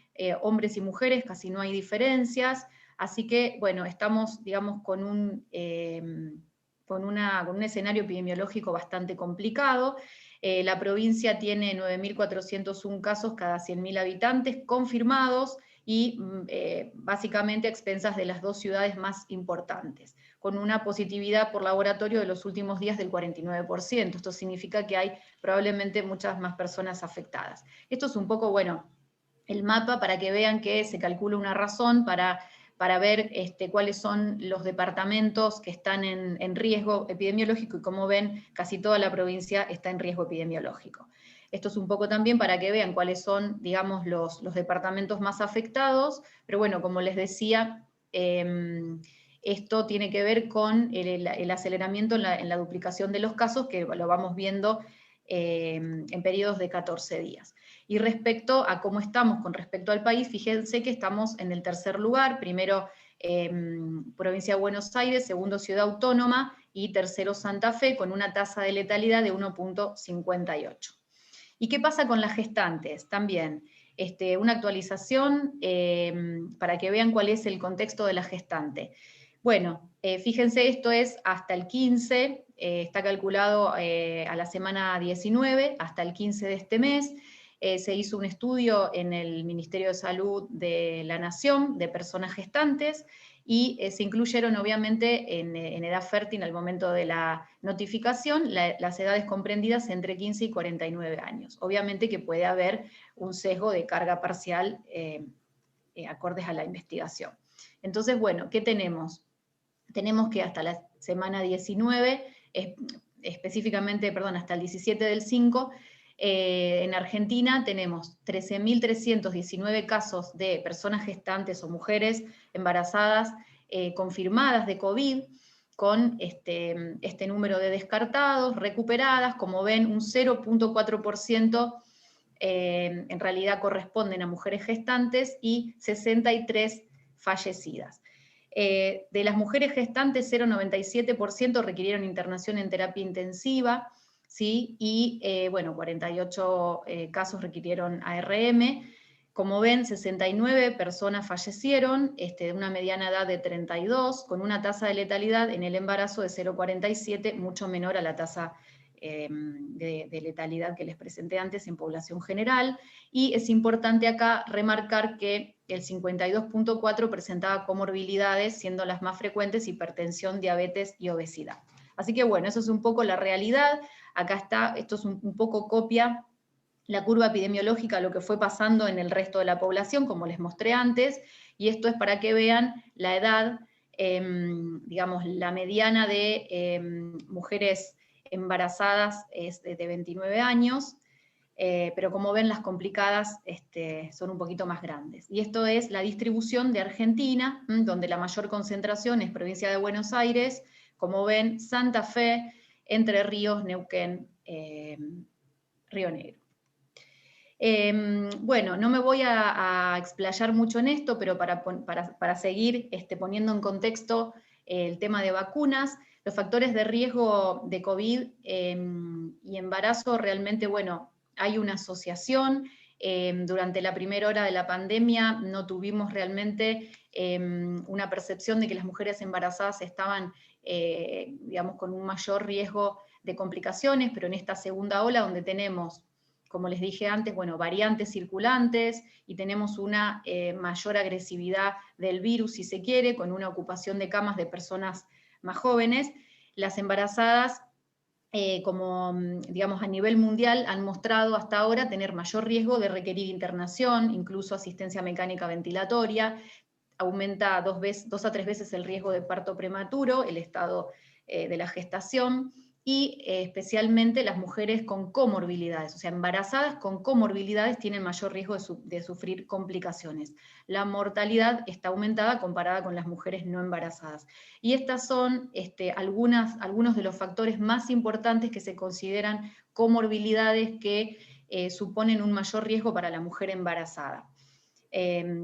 hombres y mujeres, casi no hay diferencias. Así que, bueno, estamos, digamos, con un escenario epidemiológico bastante complicado. La provincia tiene 9.401 casos cada 100.000 habitantes confirmados y básicamente a expensas de las 2 ciudades más importantes, con una positividad por laboratorio de los últimos días del 49%. Esto significa que hay probablemente muchas más personas afectadas. Esto es un poco, bueno, el mapa para que vean que se calcula una razón para ver cuáles son los departamentos que están en riesgo epidemiológico, y como ven, casi toda la provincia está en riesgo epidemiológico. Esto es un poco también para que vean cuáles son, digamos, los departamentos más afectados, pero bueno, como les decía, esto tiene que ver con el aceleramiento en la duplicación de los casos, que lo vamos viendo en periodos de 14 días. Y respecto a cómo estamos con respecto al país, fíjense que estamos en el 3er lugar, primero provincia de Buenos Aires, segundo Ciudad Autónoma y tercero Santa Fe, con una tasa de letalidad de 1.58. ¿Y qué pasa con las gestantes? También una actualización para que vean cuál es el contexto de la gestante. Bueno, fíjense, esto es hasta el 15, está calculado a la semana 19, hasta el 15 de este mes. Se hizo un estudio en el Ministerio de Salud de la Nación de personas gestantes y se incluyeron obviamente en edad fértil al momento de la notificación las edades comprendidas entre 15 y 49 años. Obviamente que puede haber un sesgo de carga parcial acordes a la investigación. Entonces, bueno, ¿qué tenemos? Tenemos que hasta la semana 19 específicamente, perdón, hasta el 17/5, en Argentina tenemos 13.319 casos de personas gestantes o mujeres embarazadas confirmadas de COVID, con este número de descartados, recuperadas, como ven, un 0.4% en realidad corresponden a mujeres gestantes y 63 fallecidas. De las mujeres gestantes, 0,97% requirieron internación en terapia intensiva, ¿sí? Y bueno, 48 casos requirieron ARM. Como ven, 69 personas fallecieron, de una mediana edad de 32, con una tasa de letalidad en el embarazo de 0,47, mucho menor a la tasa de letalidad que les presenté antes en población general. Y es importante acá remarcar que el 52.4 presentaba comorbilidades, siendo las más frecuentes hipertensión, diabetes y obesidad. Así que bueno, eso es un poco la realidad. Acá está, esto es un poco copia la curva epidemiológica, lo que fue pasando en el resto de la población, como les mostré antes, y esto es para que vean la edad, digamos, la mediana de mujeres embarazadas es de 29 años, pero como ven, las complicadas son un poquito más grandes. Y esto es la distribución de Argentina, donde la mayor concentración es provincia de Buenos Aires, como ven, Santa Fe, Entre Ríos, Neuquén, Río Negro. Bueno, no me voy a explayar mucho en esto, pero para seguir poniendo en contexto el tema de vacunas, los factores de riesgo de COVID y embarazo realmente, bueno, hay una asociación. Durante la primera hora de la pandemia no tuvimos realmente una percepción de que las mujeres embarazadas estaban, digamos, con un mayor riesgo de complicaciones, pero en esta segunda ola donde tenemos, como les dije antes, bueno, variantes circulantes y tenemos una mayor agresividad del virus, si se quiere, con una ocupación de camas de personas más jóvenes, las embarazadas, como digamos a nivel mundial, han mostrado hasta ahora tener mayor riesgo de requerir internación, incluso asistencia mecánica ventilatoria, aumenta 2 a 3 veces el riesgo de parto prematuro, el estado de la gestación, y especialmente las mujeres con comorbilidades, o sea, embarazadas con comorbilidades tienen mayor riesgo de sufrir complicaciones. La mortalidad está aumentada comparada con las mujeres no embarazadas. Y estas son algunos de los factores más importantes que se consideran comorbilidades que suponen un mayor riesgo para la mujer embarazada.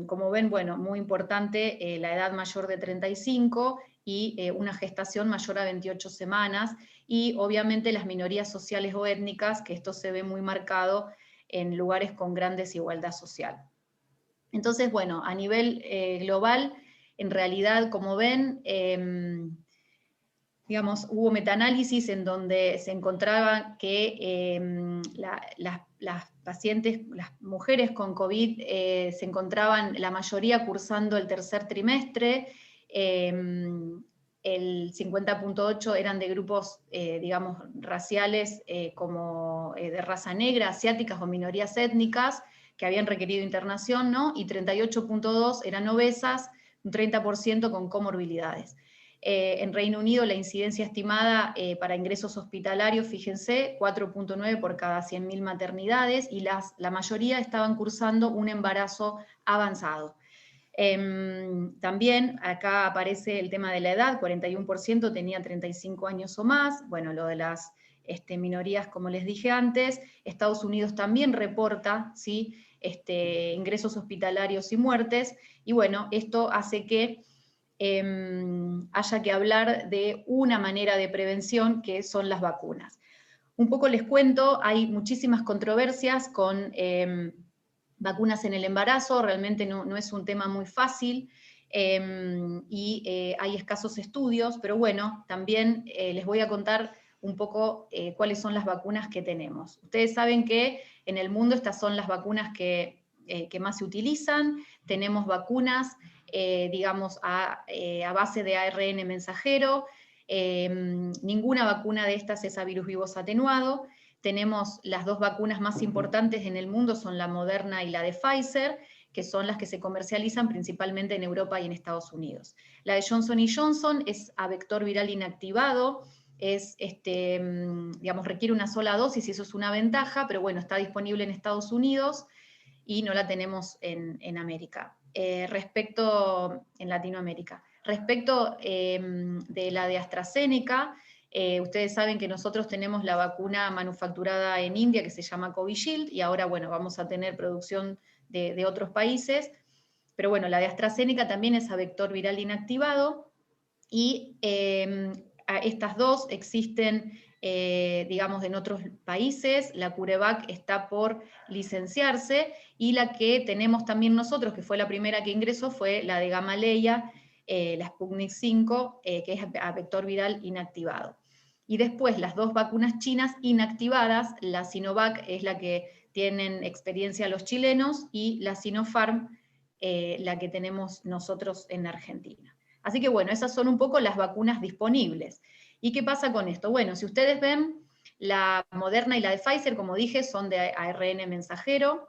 Como ven, bueno, muy importante la edad mayor de 35 y una gestación mayor a 28 semanas, y obviamente las minorías sociales o étnicas, que esto se ve muy marcado en lugares con gran desigualdad social. Entonces, bueno, a nivel global, en realidad, como ven, digamos, hubo metaanálisis en donde se encontraba que las pacientes, las mujeres con COVID, se encontraban la mayoría cursando el tercer trimestre, el 50.8 eran de grupos, digamos, raciales como de raza negra, asiáticas o minorías étnicas que habían requerido internación, ¿no? Y 38.2 eran obesas, un 30% con comorbilidades. En Reino Unido la incidencia estimada para ingresos hospitalarios, fíjense, 4.9 por cada 100.000 maternidades, y la mayoría estaban cursando un embarazo avanzado. También acá aparece el tema de la edad, 41% tenía 35 años o más. Bueno, lo de las minorías, como les dije antes. Estados Unidos también reporta, ¿sí? Ingresos hospitalarios y muertes, y bueno, esto hace que haya que hablar de una manera de prevención, que son las vacunas. Un poco les cuento, hay muchísimas controversias con vacunas en el embarazo, realmente no es un tema muy fácil, y hay escasos estudios, pero bueno, también les voy a contar un poco cuáles son las vacunas que tenemos. Ustedes saben que en el mundo estas son las vacunas que más se utilizan. Tenemos vacunas, digamos, a base de ARN mensajero. Ninguna vacuna de estas es a virus vivos atenuado. Tenemos las dos vacunas más importantes en el mundo, son la Moderna y la de Pfizer, que son las que se comercializan principalmente en Europa y en Estados Unidos. La de Johnson & Johnson es a vector viral inactivado, digamos, requiere una sola dosis y eso es una ventaja, pero bueno, está disponible en Estados Unidos y no la tenemos en América. En Latinoamérica. Respecto de la de AstraZeneca, ustedes saben que nosotros tenemos la vacuna manufacturada en India que se llama Covishield y ahora, bueno, vamos a tener producción de otros países, pero bueno, la de AstraZeneca también es a vector viral inactivado y estas dos existen, digamos, en otros países. La CureVac está por licenciarse y la que tenemos también nosotros, que fue la primera que ingresó, fue la de Gamaleya, la Sputnik 5, que es a vector viral inactivado. Y después las dos vacunas chinas inactivadas, la Sinovac es la que tienen experiencia los chilenos y la Sinopharm, la que tenemos nosotros en Argentina. Así que bueno, esas son un poco las vacunas disponibles. ¿Y qué pasa con esto? Bueno, si ustedes ven, la Moderna y la de Pfizer, como dije, son de ARN mensajero,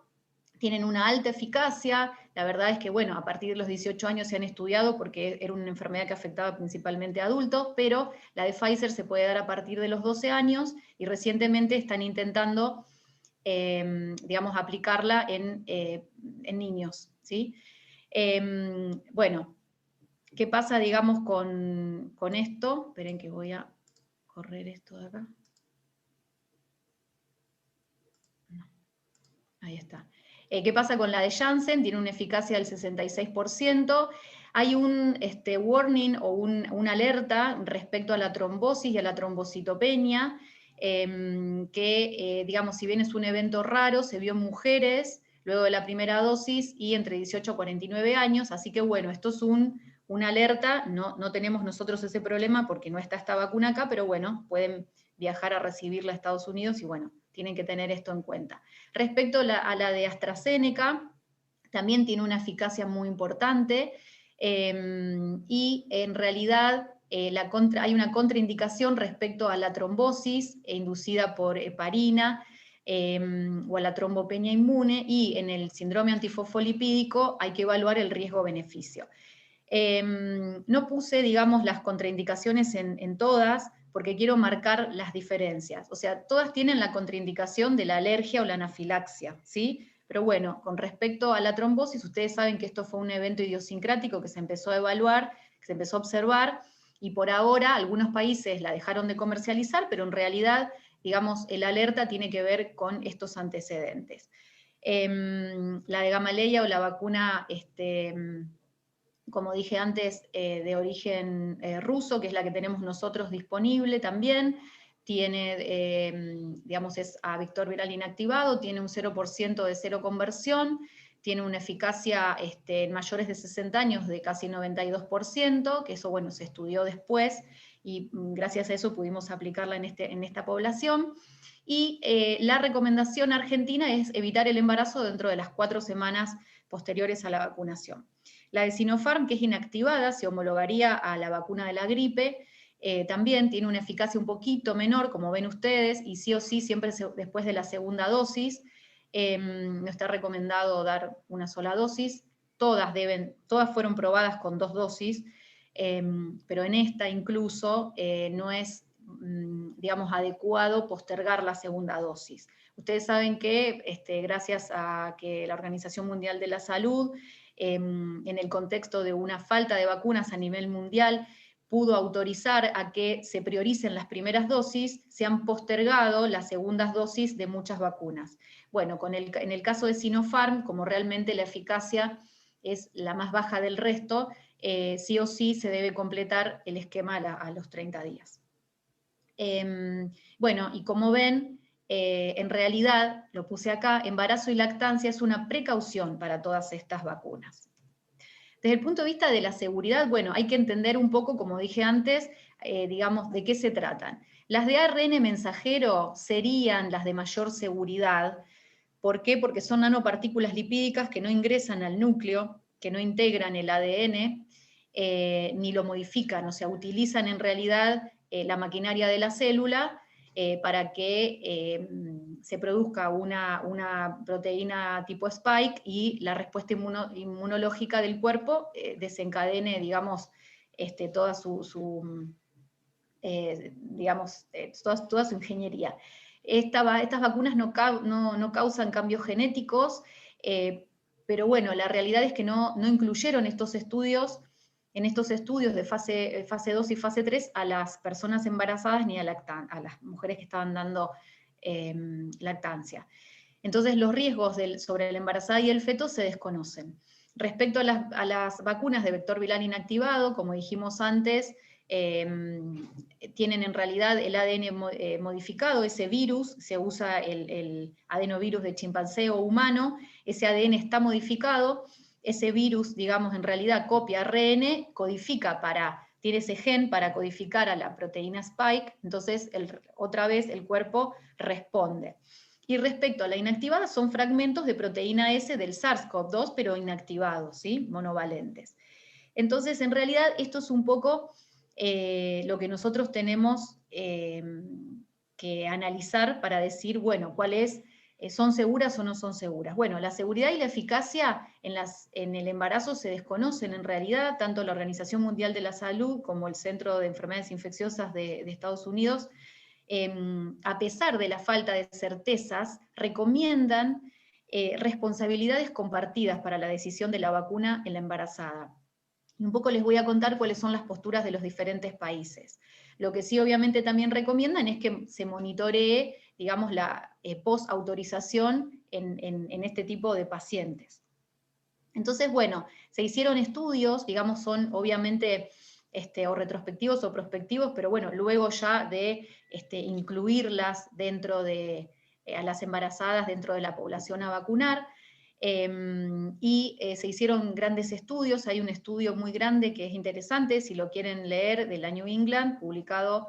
tienen una alta eficacia. La verdad es que, bueno, a partir de los 18 años se han estudiado porque era una enfermedad que afectaba principalmente a adultos, pero la de Pfizer se puede dar a partir de los 12 años y recientemente están intentando, digamos, aplicarla en niños, ¿sí? Bueno, ¿qué pasa, digamos, con esto? Esperen que voy a correr esto de acá. No. Ahí está. ¿Qué pasa con la de Janssen? Tiene una eficacia del 66%. Hay un warning o una alerta respecto a la trombosis y a la trombocitopenia, que, digamos, si bien es un evento raro, se vio en mujeres luego de la primera dosis y entre 18 a 49 años, así que bueno, esto es una alerta, no tenemos nosotros ese problema porque no está esta vacuna acá, pero bueno, pueden viajar a recibirla a Estados Unidos y bueno, tienen que tener esto en cuenta. Respecto a la de AstraZeneca, también tiene una eficacia muy importante y en realidad hay una contraindicación respecto a la trombosis inducida por heparina o a la trombopenia inmune, y en el síndrome antifosfolipídico hay que evaluar el riesgo-beneficio. No puse, digamos, las contraindicaciones en todas, porque quiero marcar las diferencias. O sea, todas tienen la contraindicación de la alergia o la anafilaxia, ¿sí? Pero bueno, con respecto a la trombosis, ustedes saben que esto fue un evento idiosincrático que se empezó a evaluar, que se empezó a observar, y por ahora algunos países la dejaron de comercializar, pero en realidad, digamos, el alerta tiene que ver con estos antecedentes. La de Gamaleya o la vacuna, como dije antes, de origen ruso, que es la que tenemos nosotros disponible también, tiene, digamos, es a vector viral inactivado, tiene un 0% de seroconversión, tiene una eficacia en mayores de 60 años de casi 92%, que eso, bueno, se estudió después, y gracias a eso pudimos aplicarla en esta población. Y la recomendación argentina es evitar el embarazo dentro de las 4 semanas posteriores a la vacunación. La de Sinopharm, que es inactivada, se homologaría a la vacuna de la gripe, también tiene una eficacia un poquito menor, como ven ustedes, y sí o sí, siempre después de la segunda dosis. No está recomendado dar una sola dosis, todas fueron probadas con 2 dosis, pero en esta incluso no es, digamos, adecuado postergar la segunda dosis. Ustedes saben que gracias a que la Organización Mundial de la Salud, en el contexto de una falta de vacunas a nivel mundial, pudo autorizar a que se prioricen las primeras dosis, se han postergado las segundas dosis de muchas vacunas. Bueno, en el caso de Sinopharm, como realmente la eficacia es la más baja del resto, sí o sí se debe completar el esquema a los 30 días. Bueno, y como ven, en realidad, lo puse acá, embarazo y lactancia es una precaución para todas estas vacunas. Desde el punto de vista de la seguridad, bueno, hay que entender un poco, como dije antes, digamos, de qué se tratan. Las de ARN mensajero serían las de mayor seguridad. ¿Por qué? Porque son nanopartículas lipídicas que no ingresan al núcleo, que no integran el ADN, ni lo modifican, o sea, utilizan en realidad la maquinaria de la célula para que se produzca una proteína tipo spike y la respuesta inmunológica del cuerpo desencadene, digamos, toda su digamos, toda su ingeniería. Estas vacunas no causan cambios genéticos, pero bueno, la realidad es que no incluyeron en estos estudios de fase 2 y fase 3 a las personas embarazadas ni a las mujeres que estaban dando lactancia. Entonces los riesgos sobre la embarazada y el feto se desconocen. Respecto a las vacunas de vector viral inactivado, como dijimos antes, tienen en realidad el ADN modificado, ese virus, se usa el adenovirus de chimpancé o humano, ese ADN está modificado, ese virus, digamos, en realidad copia ARN, tiene ese gen para codificar a la proteína Spike, entonces otra vez el cuerpo responde. Y respecto a la inactivada, son fragmentos de proteína S del SARS-CoV-2, pero inactivados, ¿sí? Monovalentes. Entonces, en realidad, esto es un poco lo que nosotros tenemos que analizar para decir, bueno, ¿son seguras o no son seguras? Bueno, la seguridad y la eficacia en el embarazo se desconocen en realidad, tanto la Organización Mundial de la Salud como el Centro de Enfermedades Infecciosas de Estados Unidos, a pesar de la falta de certezas, recomiendan responsabilidades compartidas para la decisión de la vacuna en la embarazada. Y un poco les voy a contar cuáles son las posturas de los diferentes países. Lo que sí obviamente también recomiendan es que se monitoree, digamos, la post-autorización en este tipo de pacientes. Entonces, bueno, se hicieron estudios, digamos, son obviamente o retrospectivos o prospectivos, pero bueno, luego ya de incluirlas a las embarazadas dentro de la población a vacunar, se hicieron grandes estudios. Hay un estudio muy grande que es interesante, si lo quieren leer, de la New England, publicado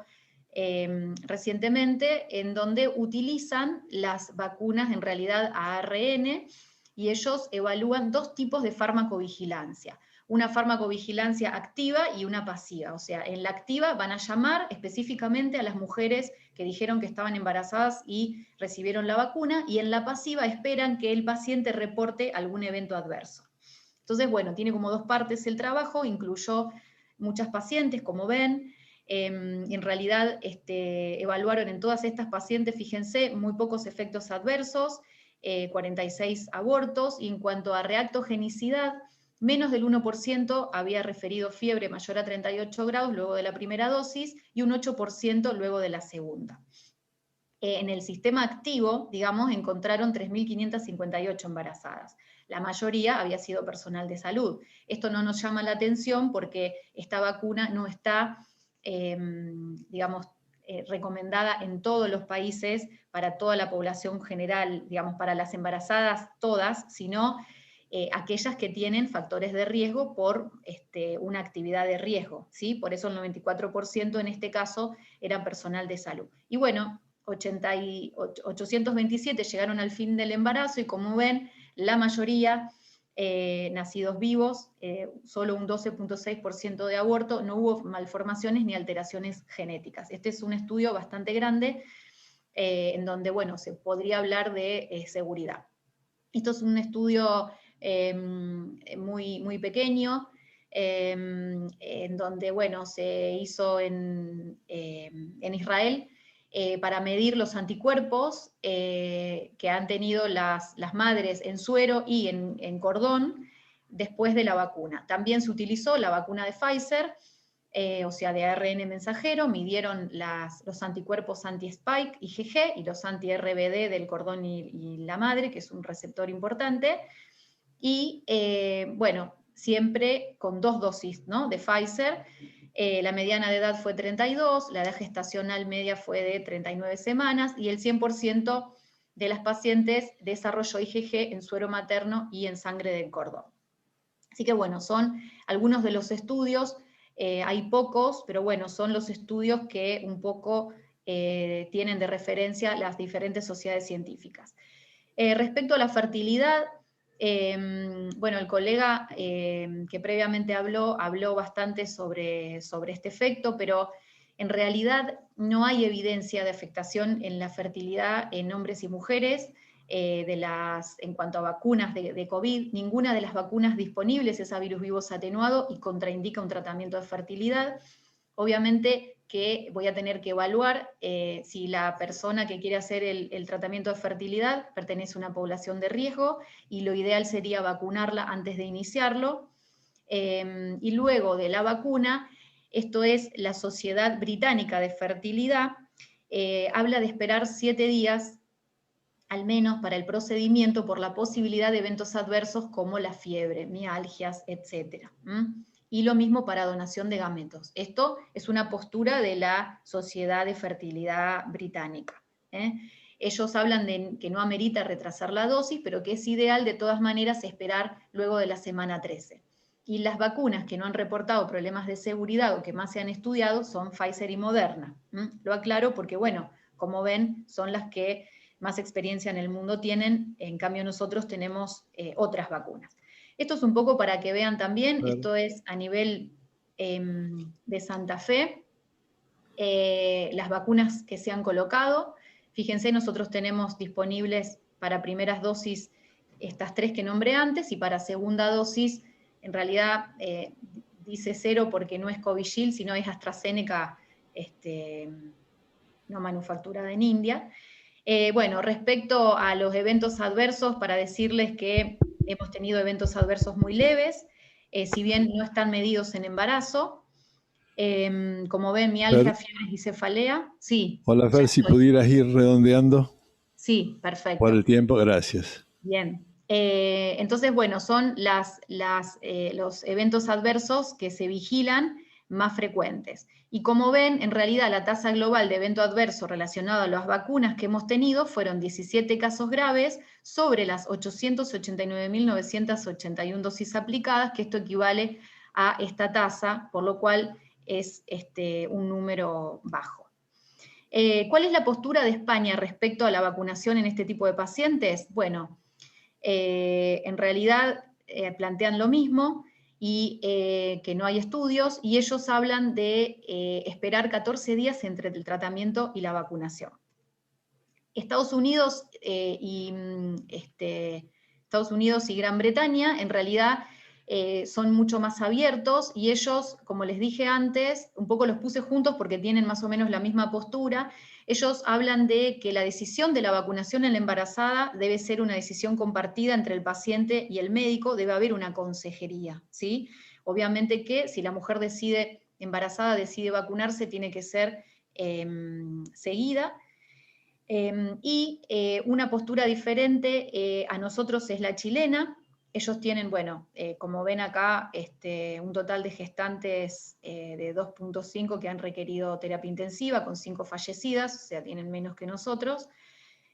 recientemente, en donde utilizan las vacunas en realidad a ARN, y ellos evalúan dos tipos de farmacovigilancia. Una farmacovigilancia activa y una pasiva. O sea, en la activa van a llamar específicamente a las mujeres que dijeron que estaban embarazadas y recibieron la vacuna, y en la pasiva esperan que el paciente reporte algún evento adverso. Entonces, bueno, tiene como dos partes el trabajo, incluyó muchas pacientes, como ven. En realidad evaluaron en todas estas pacientes, fíjense, muy pocos efectos adversos, 46 abortos, y en cuanto a reactogenicidad, menos del 1% había referido fiebre mayor a 38 grados luego de la primera dosis, y un 8% luego de la segunda. En el sistema activo, digamos, encontraron 3.558 embarazadas. La mayoría había sido personal de salud. Esto no nos llama la atención porque esta vacuna no está, digamos, recomendada en todos los países para toda la población general, digamos, para las embarazadas todas, sino aquellas que tienen factores de riesgo por una actividad de riesgo, ¿sí? Por eso el 94% en este caso eran personal de salud. Y bueno, 827 llegaron al fin del embarazo, y como ven, la mayoría nacidos vivos, solo un 12.6% de aborto, no hubo malformaciones ni alteraciones genéticas. Este es un estudio bastante grande, en donde, bueno, se podría hablar de seguridad. Esto es un estudio muy pequeño, en donde, bueno, se hizo en Israel, para medir los anticuerpos que han tenido las madres en suero y en cordón después de la vacuna. También se utilizó la vacuna de Pfizer, o sea, de ARN mensajero, midieron los anticuerpos anti-spike, IgG, y los anti-RBD del cordón y la madre, que es un receptor importante, y bueno, siempre con 2 dosis, ¿no?, de Pfizer. La mediana de edad fue 32, la edad gestacional media fue de 39 semanas, y el 100% de las pacientes desarrolló IgG en suero materno y en sangre del cordón. Así que bueno, son algunos de los estudios, hay pocos, pero bueno, son los estudios que un poco tienen de referencia las diferentes sociedades científicas. Respecto a la fertilidad, bueno, el colega que previamente habló bastante sobre este efecto, pero en realidad no hay evidencia de afectación en la fertilidad en hombres y mujeres. En cuanto a vacunas de COVID, ninguna de las vacunas disponibles es a virus vivos atenuado y contraindica un tratamiento de fertilidad. Obviamente que voy a tener que evaluar si la persona que quiere hacer el tratamiento de fertilidad pertenece a una población de riesgo, y lo ideal sería vacunarla antes de iniciarlo. Y luego de la vacuna, esto es la Sociedad Británica de Fertilidad, habla de esperar 7 días al menos para el procedimiento por la posibilidad de eventos adversos como la fiebre, mialgias, etc. Y lo mismo para donación de gametos. Esto es una postura de la Sociedad de Fertilidad Británica. Ellos hablan de que no amerita retrasar la dosis, pero que es ideal de todas maneras esperar luego de la semana 13. Y las vacunas que no han reportado problemas de seguridad o que más se han estudiado son Pfizer y Moderna. Lo aclaro porque, bueno, como ven, son las que más experiencia en el mundo tienen, en cambio nosotros tenemos otras vacunas. Esto es un poco para que vean también, claro. Esto es a nivel de Santa Fe, las vacunas que se han colocado. Fíjense, nosotros tenemos disponibles para primeras dosis estas 3 que nombré antes, y para segunda dosis, en realidad dice 0 porque no es Covishield, sino es AstraZeneca, no manufacturada en India. Bueno, respecto a los eventos adversos, para decirles que hemos tenido eventos adversos muy leves, si bien no están medidos en embarazo. Como ven, mialgia, fiebres y cefalea. Sí. Hola, Fer, si pudieras ir redondeando. Sí, perfecto. Por el tiempo, gracias. Bien. Entonces, bueno, son los eventos adversos que se vigilan más frecuentes. Y como ven, en realidad la tasa global de evento adverso relacionado a las vacunas que hemos tenido fueron 17 casos graves sobre las 889.981 dosis aplicadas, que esto equivale a esta tasa, por lo cual es un número bajo. ¿Cuál es la postura de España respecto a la vacunación en este tipo de pacientes? Bueno, en realidad plantean lo mismo, y que no hay estudios, y ellos hablan de esperar 14 días entre el tratamiento y la vacunación. Estados Unidos y Gran Bretaña en realidad son mucho más abiertos, y ellos, como les dije antes, un poco los puse juntos porque tienen más o menos la misma postura. Ellos hablan de que la decisión de la vacunación en la embarazada debe ser una decisión compartida entre el paciente y el médico, debe haber una consejería, ¿sí? Obviamente que si la mujer embarazada decide vacunarse, tiene que ser seguida. Y una postura diferente a nosotros es la chilena. Ellos tienen, bueno, como ven acá, un total de gestantes de 2.5 que han requerido terapia intensiva, con 5 fallecidas, o sea, tienen menos que nosotros.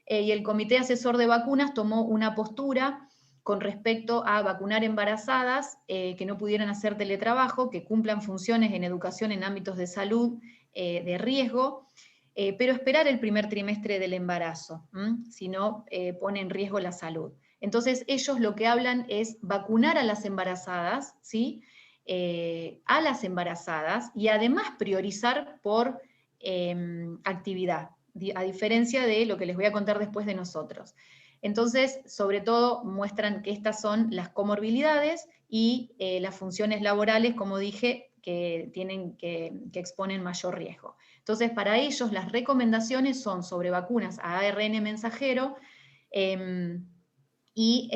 Y el Comité Asesor de Vacunas tomó una postura con respecto a vacunar embarazadas que no pudieran hacer teletrabajo, que cumplan funciones en educación en ámbitos de salud de riesgo, pero esperar el primer trimestre del embarazo, si no pone en riesgo la salud. Entonces ellos lo que hablan es vacunar a las embarazadas, ¿sí? A las embarazadas, y además priorizar por actividad, a diferencia de lo que les voy a contar después de nosotros. Entonces, sobre todo, muestran que estas son las comorbilidades y las funciones laborales, como dije, que exponen mayor riesgo. Entonces, para ellos las recomendaciones son sobre vacunas a ARN mensajero, y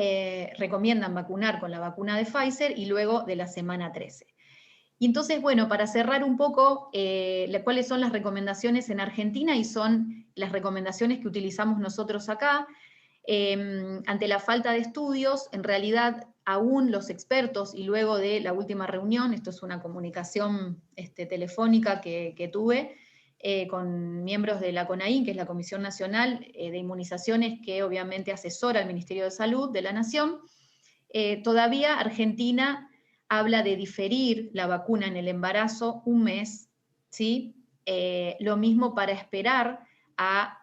recomiendan vacunar con la vacuna de Pfizer y luego de la semana 13. Y entonces, bueno, para cerrar un poco, cuáles son las recomendaciones en Argentina, y son las recomendaciones que utilizamos nosotros acá. Ante la falta de estudios, en realidad aún los expertos, y luego de la última reunión, esto es una comunicación telefónica que tuve, con miembros de la CONAIN, que es la Comisión Nacional de Inmunizaciones, que obviamente asesora al Ministerio de Salud de la Nación, todavía Argentina habla de diferir la vacuna en el embarazo un mes, ¿sí? Lo mismo para esperar a,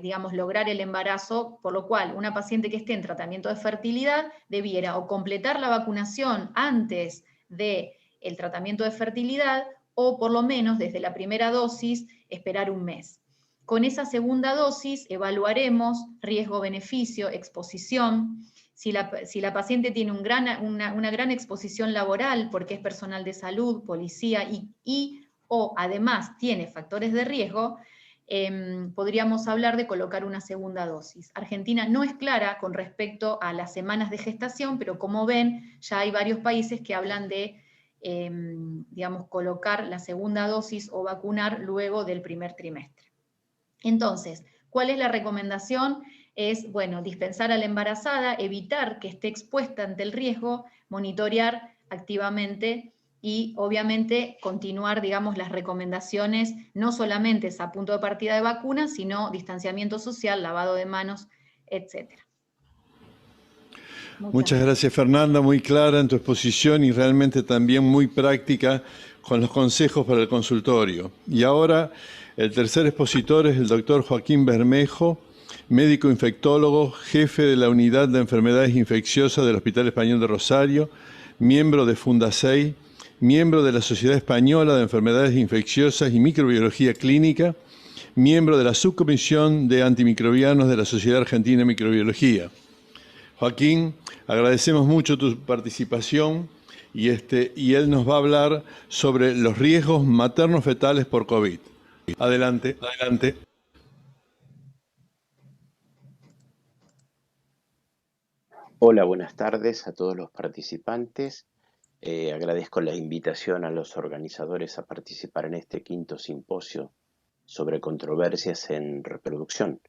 digamos, lograr el embarazo, por lo cual una paciente que esté en tratamiento de fertilidad debiera o completar la vacunación antes del tratamiento de fertilidad, o por lo menos desde la primera dosis esperar un mes. Con esa segunda dosis evaluaremos riesgo-beneficio, exposición. Si la paciente tiene una gran exposición laboral, porque es personal de salud, policía y o además tiene factores de riesgo, podríamos hablar de colocar una segunda dosis. Argentina no es clara con respecto a las semanas de gestación, pero como ven, ya hay varios países que hablan de, digamos, colocar la segunda dosis o vacunar luego del primer trimestre. Entonces, ¿cuál es la recomendación? Es, bueno, dispensar a la embarazada, evitar que esté expuesta ante el riesgo, monitorear activamente y obviamente continuar, digamos, las recomendaciones, no solamente es a punto de partida de vacuna, sino distanciamiento social, lavado de manos, etc. Muchas gracias, Fernanda, muy clara en tu exposición y realmente también muy práctica con los consejos para el consultorio. Y ahora el tercer expositor es el doctor Joaquín Bermejo, médico infectólogo, jefe de la Unidad de Enfermedades Infecciosas del Hospital Español de Rosario, miembro de Fundasei, miembro de la Sociedad Española de Enfermedades Infecciosas y Microbiología Clínica, miembro de la Subcomisión de Antimicrobianos de la Sociedad Argentina de Microbiología. Joaquín, agradecemos mucho tu participación y él nos va a hablar sobre los riesgos materno-fetales por COVID. Adelante, adelante. Hola, buenas tardes a todos los participantes. Agradezco la invitación a los organizadores a participar en este quinto simposio sobre controversias en reproducción.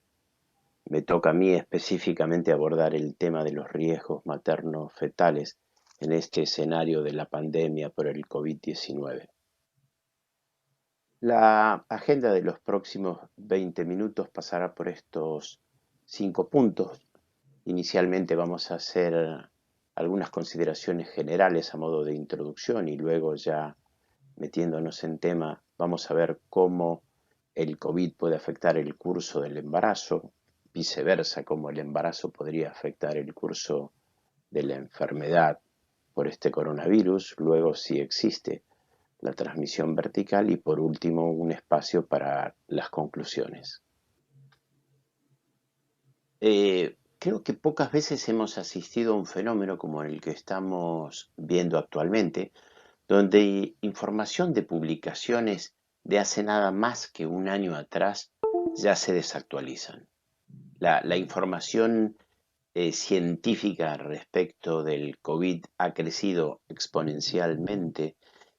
Me toca a mí específicamente abordar el tema de los riesgos materno-fetales en este escenario de la pandemia por el COVID-19. La agenda de los próximos 20 minutos pasará por estos 5 puntos. Inicialmente vamos a hacer algunas consideraciones generales a modo de introducción y luego ya metiéndonos en tema vamos a ver cómo el COVID puede afectar el curso del embarazo, viceversa, cómo el embarazo podría afectar el curso de la enfermedad por este coronavirus, luego si existe la transmisión vertical y por último un espacio para las conclusiones. Creo que pocas veces hemos asistido a un fenómeno como el que estamos viendo actualmente, donde información de publicaciones de hace nada más que un año atrás ya se desactualizan. La información científica respecto del COVID ha crecido exponencialmente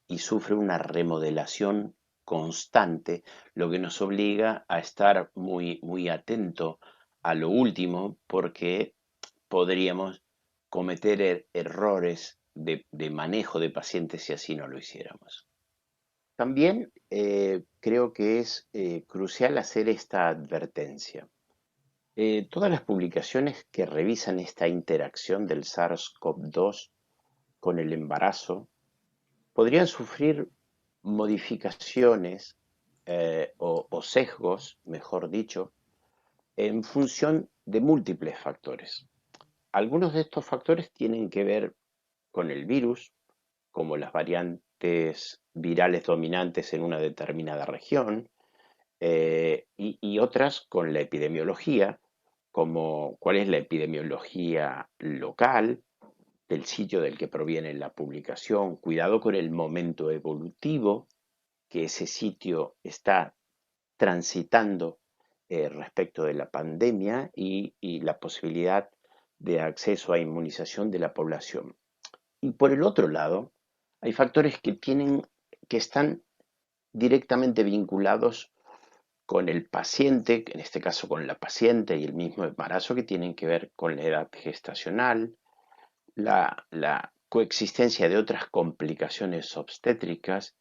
y sufre una remodelación constante, lo que nos obliga a estar muy atento a lo último porque podríamos cometer errores de manejo de pacientes si así no lo hiciéramos. También creo que es crucial hacer esta advertencia. Todas las publicaciones que revisan esta interacción del SARS-CoV-2 con el embarazo podrían sufrir modificaciones o sesgos, mejor dicho, en función de múltiples factores. Algunos de estos factores tienen que ver con el virus, como las variantes virales dominantes en una determinada región, y otras con la epidemiología, como cuál es la epidemiología local del sitio del que proviene la publicación, cuidado con el momento evolutivo que ese sitio está transitando respecto de la pandemia y la posibilidad de acceso a inmunización de la población. Y por el otro lado, hay factores que están directamente vinculados con el paciente, en este caso con la paciente y el mismo embarazo, que tienen que ver con la edad gestacional, la coexistencia de otras complicaciones obstétricas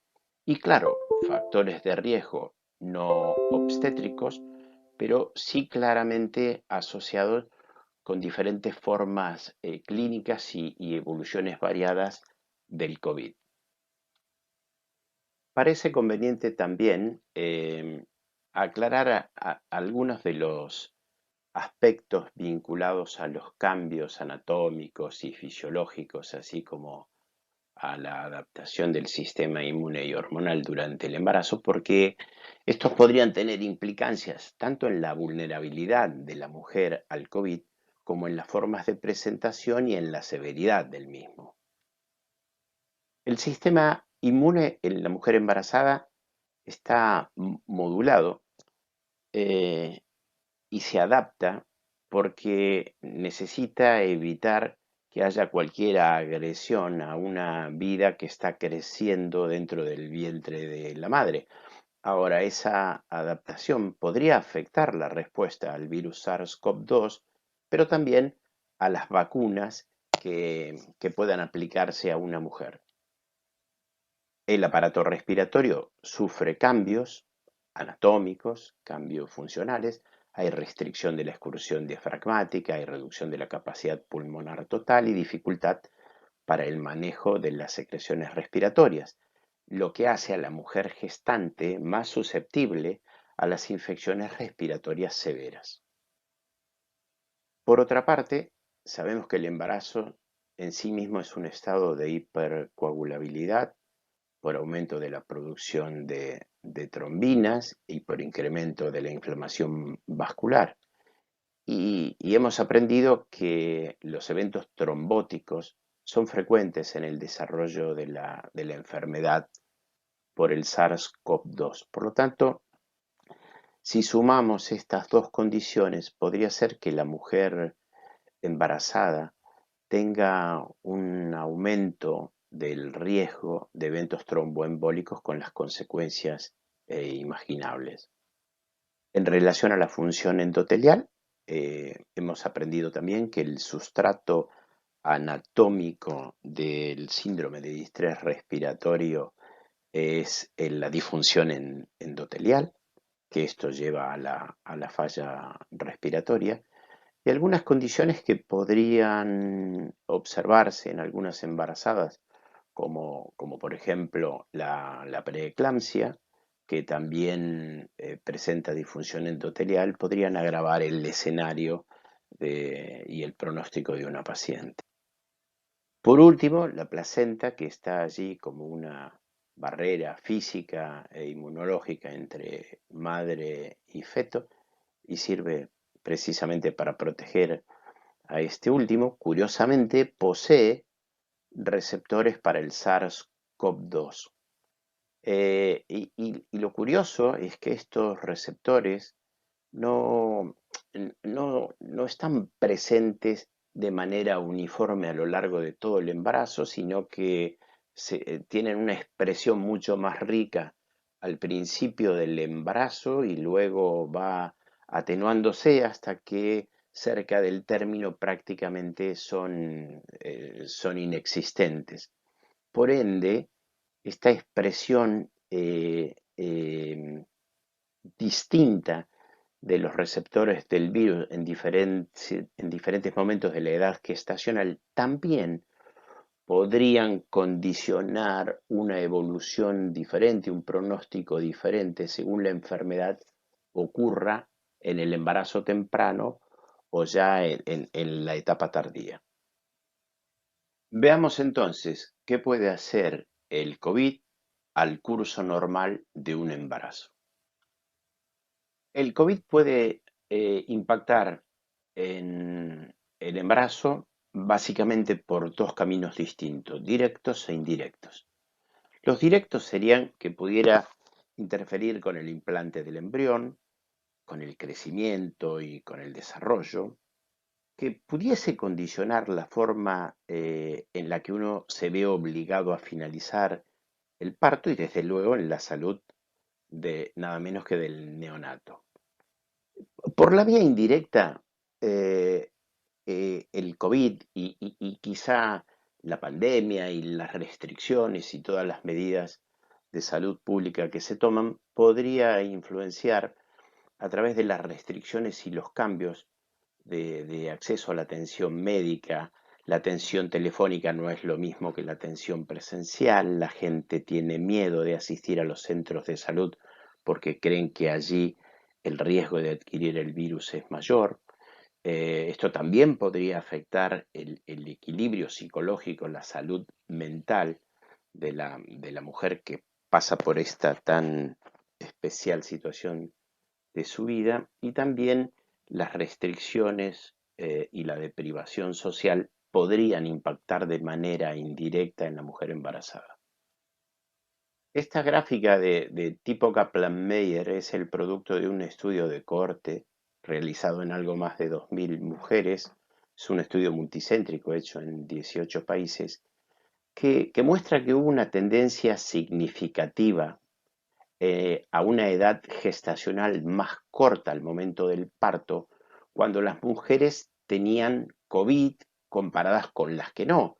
y, claro, factores de riesgo no obstétricos, pero sí claramente asociados con diferentes formas clínicas y evoluciones variadas del COVID. Parece conveniente también aclarar algunos de los aspectos vinculados a los cambios anatómicos y fisiológicos, así como a la adaptación del sistema inmune y hormonal durante el embarazo, porque estos podrían tener implicancias tanto en la vulnerabilidad de la mujer al COVID como en las formas de presentación y en la severidad del mismo. El sistema inmune en la mujer embarazada está modulado y se adapta porque necesita evitar que haya cualquier agresión a una vida que está creciendo dentro del vientre de la madre. Ahora, esa adaptación podría afectar la respuesta al virus SARS-CoV-2, pero también a las vacunas que puedan aplicarse a una mujer. El aparato respiratorio sufre cambios anatómicos, cambios funcionales, hay restricción de la excursión diafragmática, hay reducción de la capacidad pulmonar total y dificultad para el manejo de las secreciones respiratorias, lo que hace a la mujer gestante más susceptible a las infecciones respiratorias severas. Por otra parte, sabemos que el embarazo en sí mismo es un estado de hipercoagulabilidad por aumento de la producción de trombinas y por incremento de la inflamación vascular. Y hemos aprendido que los eventos trombóticos son frecuentes en el desarrollo de la enfermedad por el SARS-CoV-2. Por lo tanto, si sumamos estas dos condiciones, podría ser que la mujer embarazada tenga un aumento del riesgo de eventos tromboembólicos con las consecuencias imaginables. En relación a la función endotelial, hemos aprendido también que el sustrato anatómico del síndrome de distrés respiratorio es la disfunción endotelial, que esto lleva a la falla respiratoria, y algunas condiciones que podrían observarse en algunas embarazadas, como por ejemplo la preeclampsia, que también presenta disfunción endotelial, podrían agravar el escenario y el pronóstico de una paciente. Por último, la placenta, que está allí como una barrera física e inmunológica entre madre y feto y sirve precisamente para proteger a este último, curiosamente posee receptores para el SARS-CoV-2. Y lo curioso es que estos receptores no, no están presentes de manera uniforme a lo largo de todo el embarazo, sino que tienen una expresión mucho más rica al principio del embarazo y luego va atenuándose hasta que cerca del término prácticamente son inexistentes. Por ende, esta expresión distinta de los receptores del virus en diferentes momentos de la edad gestacional también podrían condicionar una evolución diferente, un pronóstico diferente según la enfermedad ocurra en el embarazo temprano o ya en la etapa tardía. Veamos entonces qué puede hacer el COVID al curso normal de un embarazo. El COVID puede impactar en el embarazo básicamente por dos caminos distintos, directos e indirectos. Los directos serían que pudiera interferir con el implante del embrión, con el crecimiento y con el desarrollo, que pudiese condicionar la forma en la que uno se ve obligado a finalizar el parto y desde luego en la salud de nada menos que del neonato. Por la vía indirecta, eh, el COVID y quizá la pandemia y las restricciones y todas las medidas de salud pública que se toman podría influenciar a través de las restricciones y los cambios de acceso a la atención médica. La atención telefónica no es lo mismo que la atención presencial. La gente tiene miedo de asistir a los centros de salud porque creen que allí el riesgo de adquirir el virus es mayor. Esto también podría afectar el equilibrio psicológico, la salud mental de la mujer que pasa por esta tan especial situación de su vida, y también las restricciones y la deprivación social podrían impactar de manera indirecta en la mujer embarazada. Esta gráfica de tipo Kaplan-Meier es el producto de un estudio de cohorte realizado en algo más de 2.000 mujeres. Es un estudio multicéntrico hecho en 18 países que muestra que hubo una tendencia significativa a una edad gestacional más corta al momento del parto, cuando las mujeres tenían COVID comparadas con las que no.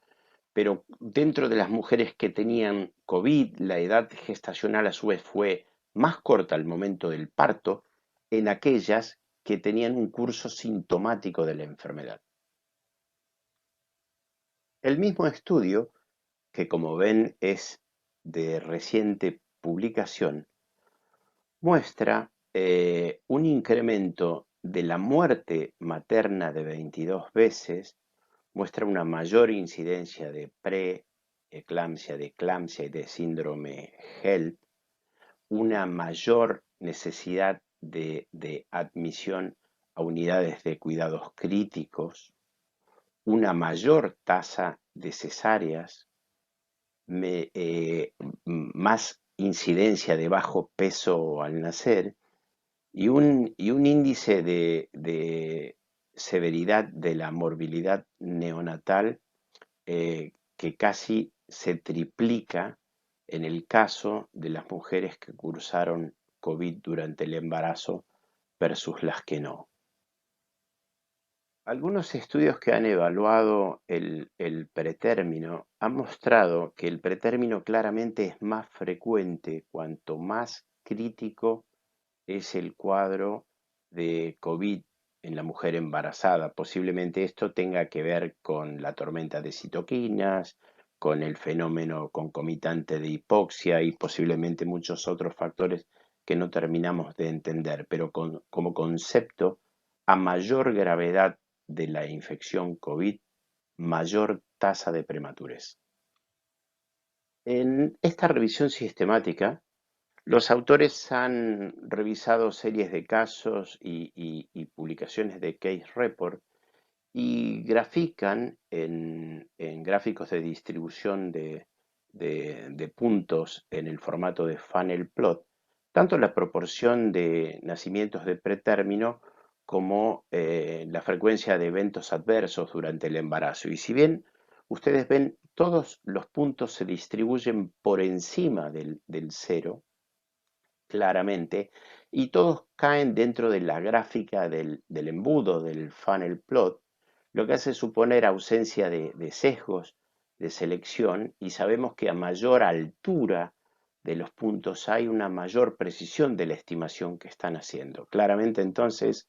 Pero dentro de las mujeres que tenían COVID, la edad gestacional a su vez fue más corta al momento del parto en aquellas que tenían un curso sintomático de la enfermedad. El mismo estudio, que como ven es de reciente publicación, muestra un incremento de la muerte materna de 22 veces, muestra una mayor incidencia de preeclampsia, de eclampsia y de síndrome HELP, una mayor necesidad de admisión a unidades de cuidados críticos, una mayor tasa de cesáreas, más incidencia de bajo peso al nacer y un índice de severidad de la morbilidad neonatal que casi se triplica en el caso de las mujeres que cursaron COVID durante el embarazo versus las que no. Algunos estudios que han evaluado el pretérmino han mostrado que el pretérmino claramente es más frecuente cuanto más crítico es el cuadro de COVID en la mujer embarazada. Posiblemente esto tenga que ver con la tormenta de citoquinas, con el fenómeno concomitante de hipoxia y posiblemente muchos otros factores que no terminamos de entender, pero como concepto, a mayor gravedad de la infección COVID, mayor tasa de prematurez. En esta revisión sistemática, los autores han revisado series de casos y publicaciones de case report y grafican en gráficos de distribución de puntos en el formato de funnel plot tanto la proporción de nacimientos de pretérmino como la frecuencia de eventos adversos durante el embarazo. Y si bien ustedes ven, todos los puntos se distribuyen por encima del cero, claramente, y todos caen dentro de la gráfica del embudo del funnel plot, lo que hace suponer ausencia de sesgos de selección, y sabemos que a mayor altura de los puntos hay una mayor precisión de la estimación que están haciendo. Claramente entonces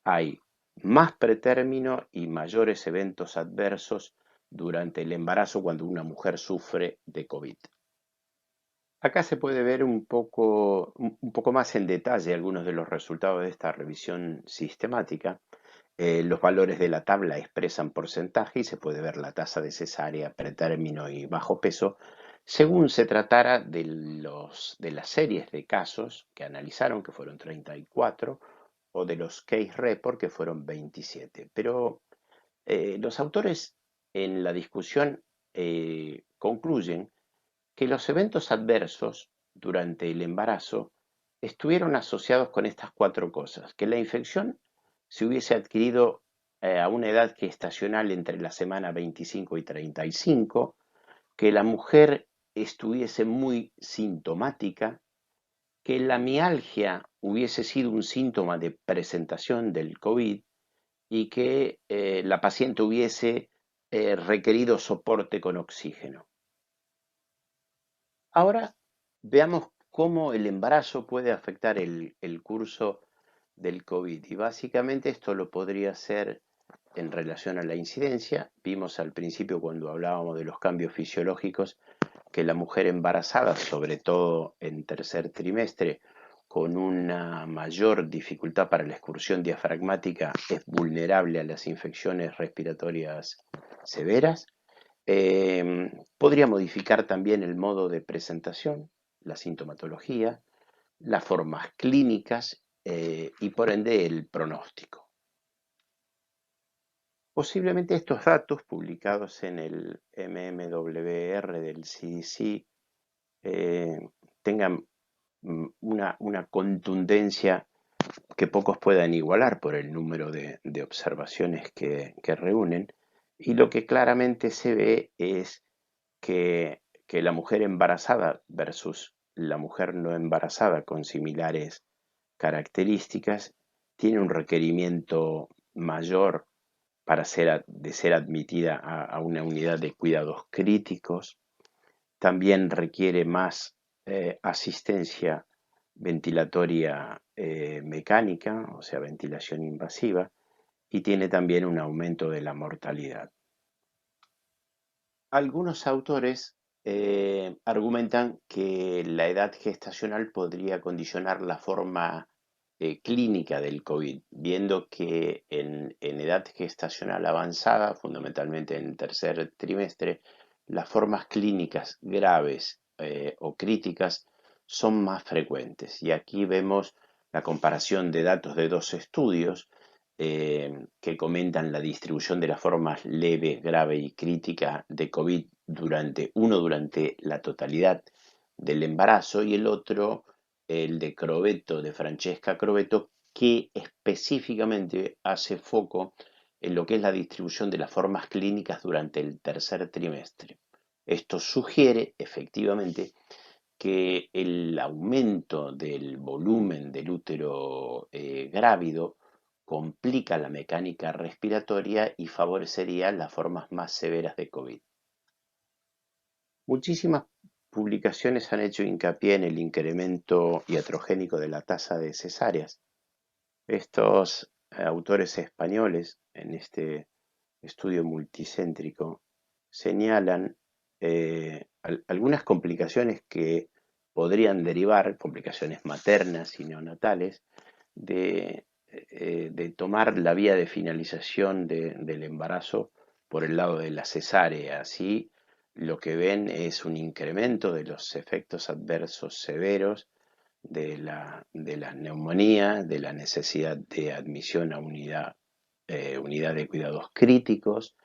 hay más pretérmino y mayores eventos adversos durante el embarazo cuando una mujer sufre de COVID. Acá se puede ver un poco más en detalle algunos de los resultados de esta revisión sistemática. Los valores de la tabla expresan porcentaje y se puede ver la tasa de cesárea, pretérmino y bajo peso, según se tratara de las series de casos que analizaron, que fueron 34, o de los case report, que fueron 27. Pero los autores en la discusión concluyen que los eventos adversos durante el embarazo estuvieron asociados con estas cuatro cosas: que la infección se hubiese adquirido a una edad gestacional entre la semana 25 y 35, que la mujer estuviese muy sintomática, que la mialgia hubiese sido un síntoma de presentación del COVID y que la paciente hubiese requerido soporte con oxígeno. Ahora veamos cómo el embarazo puede afectar el curso del COVID. Y básicamente esto lo podría hacer en relación a la incidencia. Vimos al principio cuando hablábamos de los cambios fisiológicos que la mujer embarazada, sobre todo en tercer trimestre, con una mayor dificultad para la excursión diafragmática, es vulnerable a las infecciones respiratorias severas. Podría modificar también el modo de presentación, la sintomatología, las formas clínicas y por ende el pronóstico. Posiblemente estos datos publicados en el MMWR del CDC tengan una contundencia que pocos puedan igualar por el número de observaciones que reúnen. Y lo que claramente se ve es que la mujer embarazada versus la mujer no embarazada con similares características tiene un requerimiento mayor de ser admitida a una unidad de cuidados críticos. También requiere más asistencia ventilatoria mecánica, o sea, ventilación invasiva, y tiene también un aumento de la mortalidad. Algunos autores argumentan que la edad gestacional podría condicionar la forma clínica del COVID, viendo que en edad gestacional avanzada, fundamentalmente en el tercer trimestre, las formas clínicas graves o críticas son más frecuentes. Y aquí vemos la comparación de datos de dos estudios que comentan la distribución de las formas leve, grave y crítica de COVID durante la totalidad del embarazo, y el otro, el de Crovetto, de Francesca Crovetto, que específicamente hace foco en lo que es la distribución de las formas clínicas durante el tercer trimestre. Esto sugiere efectivamente que el aumento del volumen del útero grávido complica la mecánica respiratoria y favorecería las formas más severas de COVID. Muchísimas publicaciones han hecho hincapié en el incremento iatrogénico de la tasa de cesáreas. Estos autores españoles, en este estudio multicéntrico, señalan algunas complicaciones que podrían derivar, complicaciones maternas y neonatales, de tomar la vía de finalización del embarazo por el lado de la cesárea. Así, lo que ven es un incremento de los efectos adversos severos de la neumonía, de la necesidad de admisión a unidad de cuidados críticos,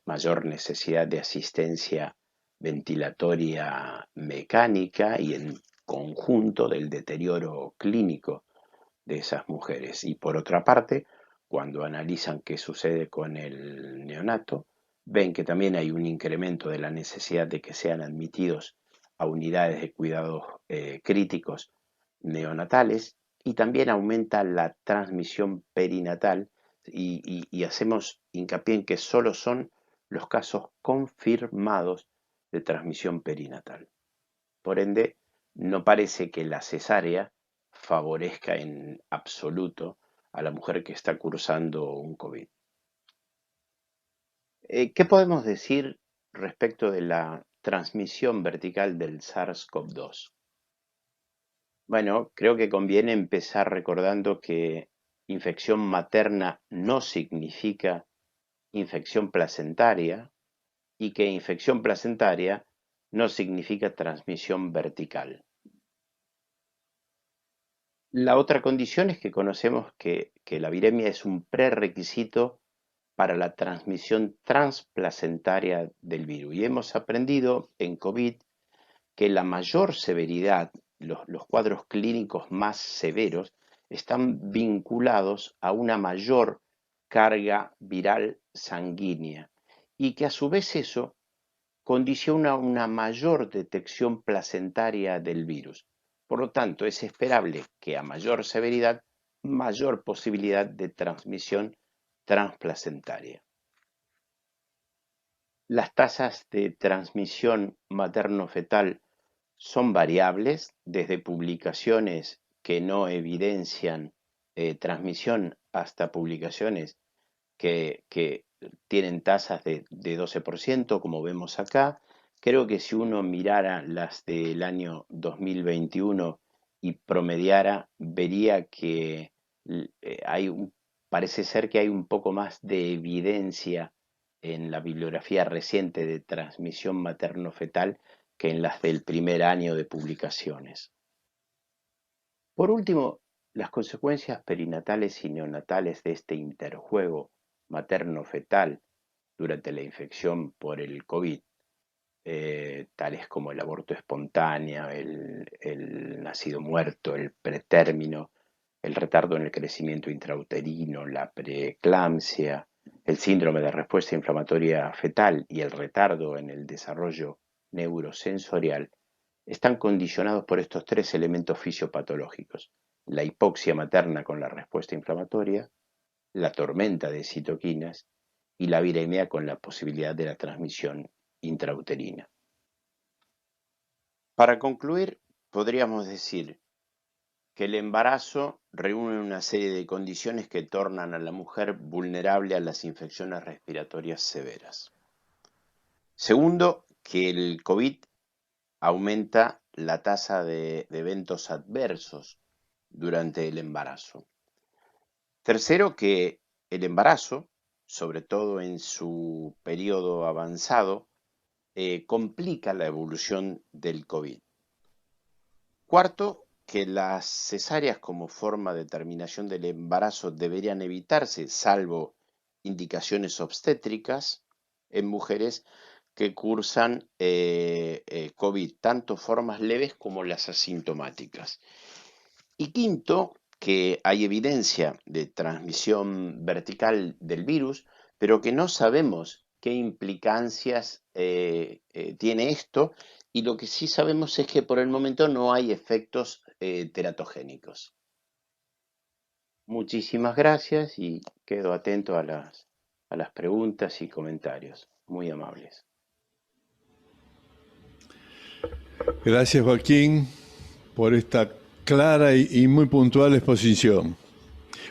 mayor necesidad de asistencia ventilatoria mecánica y en conjunto del deterioro clínico de esas mujeres. Y por otra parte, cuando analizan qué sucede con el neonato, ven que también hay un incremento de la necesidad de que sean admitidos a unidades de cuidados críticos neonatales, y también aumenta la transmisión perinatal, y hacemos hincapié en que solo son los casos confirmados de transmisión perinatal. Por ende, no parece que la cesárea favorezca en absoluto a la mujer que está cursando un COVID. ¿Qué podemos decir respecto de la transmisión vertical del SARS-CoV-2? Bueno, creo que conviene empezar recordando que infección materna no significa infección placentaria, y que infección placentaria no significa transmisión vertical. La otra condición es que conocemos que la viremia es un prerequisito para la transmisión transplacentaria del virus. Y hemos aprendido en COVID que la mayor severidad, los cuadros clínicos más severos, están vinculados a una mayor carga viral sanguínea, y que a su vez eso condiciona una mayor detección placentaria del virus. Por lo tanto, es esperable que a mayor severidad, mayor posibilidad de transmisión transplacentaria. Las tasas de transmisión materno-fetal son variables, desde publicaciones que no evidencian transmisión hasta publicaciones que tienen tasas de 12%, como vemos acá. Creo que si uno mirara las del año 2021 y promediara, vería que parece ser que hay un poco más de evidencia en la bibliografía reciente de transmisión materno-fetal que en las del primer año de publicaciones. Por último, las consecuencias perinatales y neonatales de este interjuego materno-fetal durante la infección por el COVID tales como el aborto espontáneo, el nacido muerto, el pretérmino, el retardo en el crecimiento intrauterino, la preeclampsia, el síndrome de respuesta inflamatoria fetal y el retardo en el desarrollo neurosensorial, están condicionados por estos tres elementos fisiopatológicos: la hipoxia materna con la respuesta inflamatoria, la tormenta de citoquinas y la viremia con la posibilidad de la transmisión intrauterina. Para concluir, podríamos decir que el embarazo reúne una serie de condiciones que tornan a la mujer vulnerable a las infecciones respiratorias severas. Segundo, que el COVID aumenta la tasa de eventos adversos durante el embarazo. Tercero, que el embarazo, sobre todo en su periodo avanzado, complica la evolución del COVID. Cuarto, que las cesáreas como forma de terminación del embarazo deberían evitarse, salvo indicaciones obstétricas, en mujeres que cursan COVID, tanto formas leves como las asintomáticas. Y quinto, que hay evidencia de transmisión vertical del virus, pero que no sabemos qué implicancias tiene esto, y lo que sí sabemos es que por el momento no hay efectos teratogénicos. Muchísimas gracias y quedo atento a las preguntas y comentarios. Muy amables. Gracias, Joaquín, por esta clara y muy puntual exposición.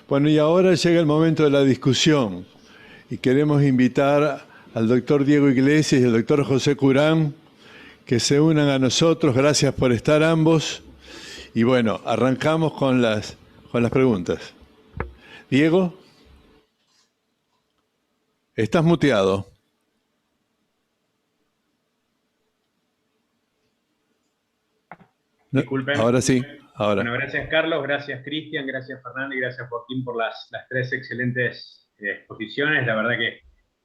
Bueno, y ahora llega el momento de la discusión y queremos invitar al doctor Diego Iglesias y al doctor José Curán que se unan a nosotros. Gracias por estar ambos. Y bueno, arrancamos con las preguntas. Diego, estás muteado. Disculpen. Ahora sí, ahora. Bueno, gracias Carlos, gracias Cristian, gracias Fernando y gracias Joaquín por las tres excelentes exposiciones. La verdad que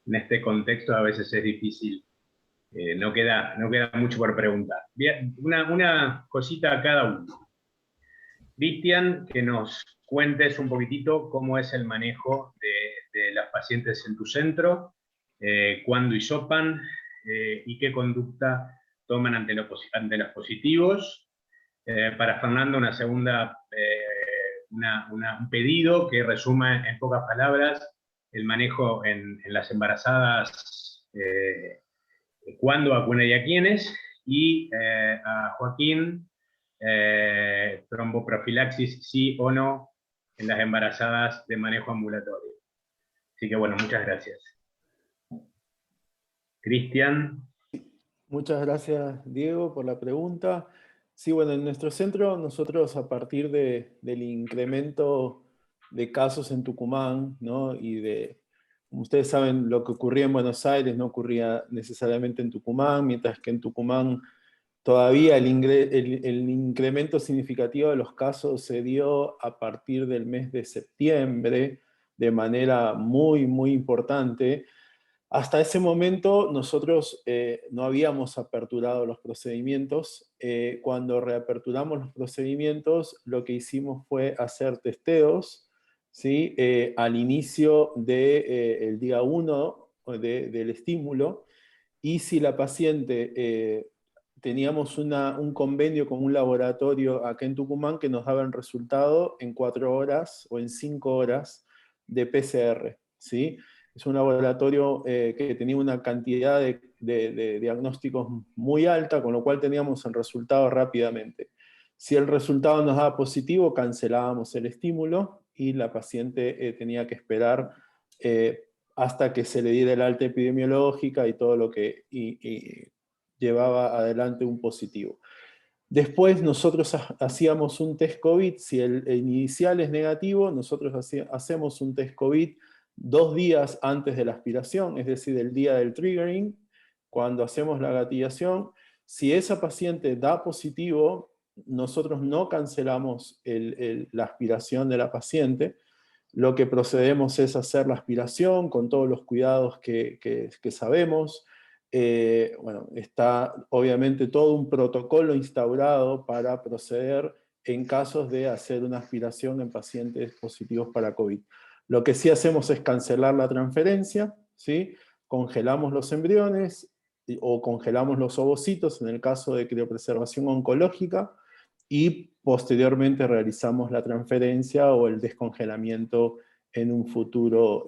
en este contexto a veces es difícil, no queda mucho por preguntar. Bien, una cosita a cada uno. Cristian, que nos cuentes un poquitito cómo es el manejo de las pacientes en tu centro, cuándo hisopan y qué conducta toman ante los positivos. Para Fernando, una segunda, un pedido que resuma en pocas palabras el manejo en las embarazadas, cuándo, vacuna y a quiénes. Y a Joaquín, tromboprofilaxis, sí o no, en las embarazadas de manejo ambulatorio. Así que bueno, muchas gracias. Cristian. Muchas gracias, Diego, por la pregunta. Sí, bueno, en nuestro centro nosotros a partir del incremento de casos en Tucumán, ¿no? Y como ustedes saben, lo que ocurría en Buenos Aires no ocurría necesariamente en Tucumán, mientras que en Tucumán todavía el incremento significativo de los casos se dio a partir del mes de septiembre de manera muy, muy importante. Hasta ese momento nosotros no habíamos aperturado los procedimientos. Cuando reaperturamos los procedimientos, lo que hicimos fue hacer testeos, ¿sí? Al inicio del día 1 del estímulo, y si la paciente, teníamos un convenio con un laboratorio acá en Tucumán que nos daba el resultado en 4 horas o en 5 horas de PCR, ¿sí? Es un laboratorio que tenía una cantidad de diagnósticos muy alta, con lo cual teníamos el resultado rápidamente. Si el resultado nos daba positivo, cancelábamos el estímulo y la paciente tenía que esperar hasta que se le diera el alta epidemiológica y todo lo que llevaba adelante un positivo. Después nosotros hacíamos un test COVID. Si el inicial es negativo, nosotros hacemos un test COVID 2 días antes de la aspiración, es decir, el día del triggering, cuando hacemos la gatillación. Si esa paciente da positivo, nosotros no cancelamos la aspiración de la paciente. Lo que procedemos es hacer la aspiración con todos los cuidados que sabemos. bueno, está obviamente todo un protocolo instaurado para proceder en casos de hacer una aspiración en pacientes positivos para COVID. Lo que sí hacemos es cancelar la transferencia, ¿sí? Congelamos los embriones o congelamos los ovocitos en el caso de criopreservación oncológica, y posteriormente realizamos la transferencia o el descongelamiento en un futuro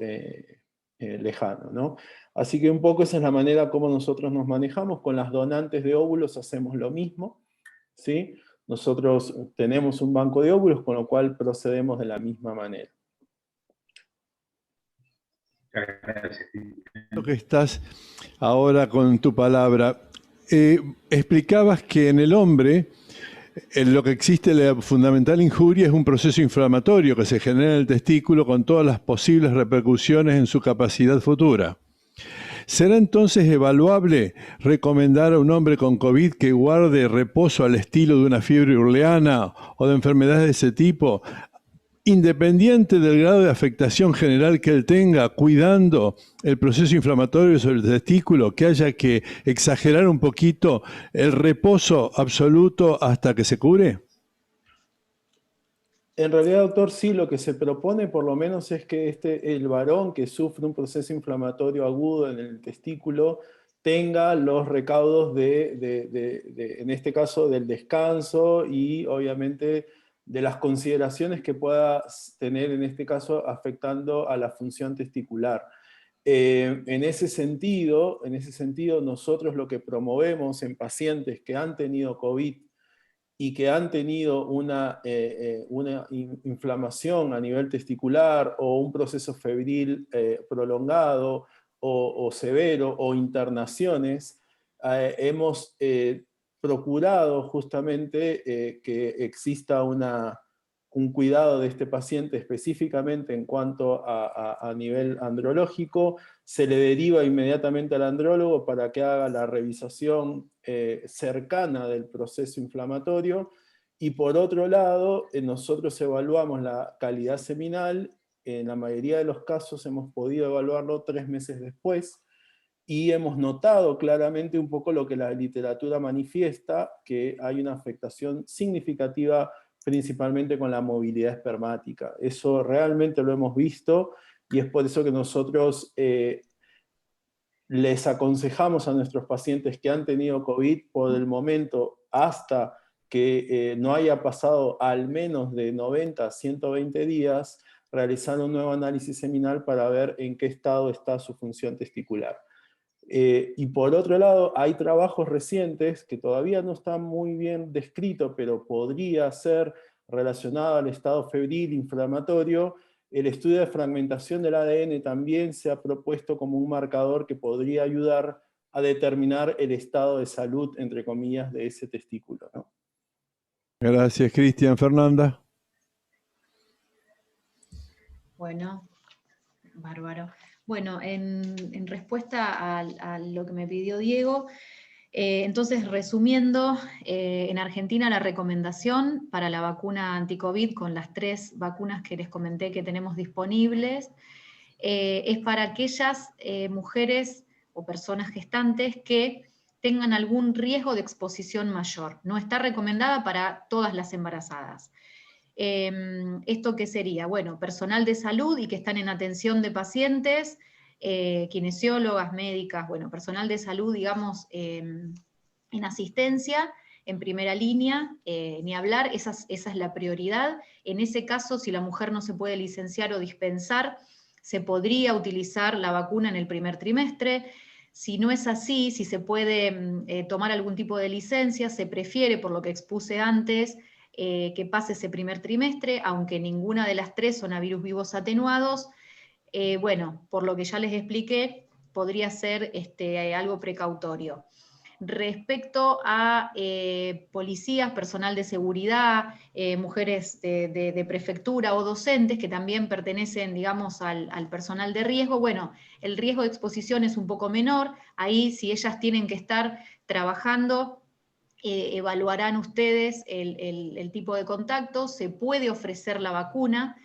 lejano, ¿no? Así que un poco esa es la manera como nosotros nos manejamos. Con las donantes de óvulos hacemos lo mismo, ¿sí? Nosotros tenemos un banco de óvulos, con lo cual procedemos de la misma manera. Muchas gracias. Lo que estás ahora con tu palabra, explicabas que en el hombre lo que existe, la fundamental injuria, es un proceso inflamatorio que se genera en el testículo con todas las posibles repercusiones en su capacidad futura. ¿Será entonces evaluable recomendar a un hombre con COVID que guarde reposo al estilo de una fiebre urleana o de enfermedades de ese tipo, independiente del grado de afectación general que él tenga, cuidando el proceso inflamatorio sobre el testículo, que haya que exagerar un poquito el reposo absoluto hasta que se cure? En realidad, doctor, sí, lo que se propone por lo menos es que el varón que sufre un proceso inflamatorio agudo en el testículo tenga los recaudos en este caso, del descanso y obviamente de las consideraciones que pueda tener en este caso afectando a la función testicular. En ese sentido, nosotros lo que promovemos en pacientes que han tenido COVID y que han tenido una inflamación a nivel testicular o un proceso febril prolongado o severo o internaciones, hemos procurado justamente que exista un cuidado de este paciente específicamente en cuanto a nivel andrológico. Se le deriva inmediatamente al andrólogo para que haga la revisación cercana del proceso inflamatorio, y por otro lado, nosotros evaluamos la calidad seminal. En la mayoría de los casos hemos podido evaluarlo 3 meses después, y hemos notado claramente un poco lo que la literatura manifiesta, que hay una afectación significativa principalmente con la movilidad espermática. Eso realmente lo hemos visto, y es por eso que nosotros les aconsejamos a nuestros pacientes que han tenido COVID, por el momento, hasta que no haya pasado al menos de 90 a 120 días, realizar un nuevo análisis seminal para ver en qué estado está su función testicular. Y por otro lado, hay trabajos recientes que todavía no están muy bien descritos, pero podría ser relacionado al estado febril inflamatorio. El estudio de fragmentación del ADN también se ha propuesto como un marcador que podría ayudar a determinar el estado de salud, entre comillas, de ese testículo, ¿no? Gracias, Cristian. Fernanda. Bueno, bárbaro. Bueno, en respuesta a lo que me pidió Diego, entonces, resumiendo, en Argentina la recomendación para la vacuna anti-COVID, con las 3 vacunas que les comenté que tenemos disponibles, es para aquellas mujeres o personas gestantes que tengan algún riesgo de exposición mayor. No está recomendada para todas las embarazadas. ¿Esto qué sería? Bueno, personal de salud y que están en atención de pacientes, kinesiólogas, médicas, bueno, personal de salud, digamos, en asistencia, en primera línea, ni hablar, esa es la prioridad. En ese caso, si la mujer no se puede licenciar o dispensar, se podría utilizar la vacuna en el primer trimestre. Si no es así, si se puede tomar algún tipo de licencia, se prefiere, por lo que expuse antes, que pase ese primer trimestre, aunque ninguna de las 3 son a virus vivos atenuados. Bueno, por lo que ya les expliqué, podría ser algo precautorio. Respecto a policías, personal de seguridad, mujeres de prefectura o docentes que también pertenecen, digamos, al personal de riesgo, bueno, el riesgo de exposición es un poco menor. Ahí, si ellas tienen que estar trabajando, evaluarán ustedes el tipo de contacto. Se puede ofrecer la vacuna.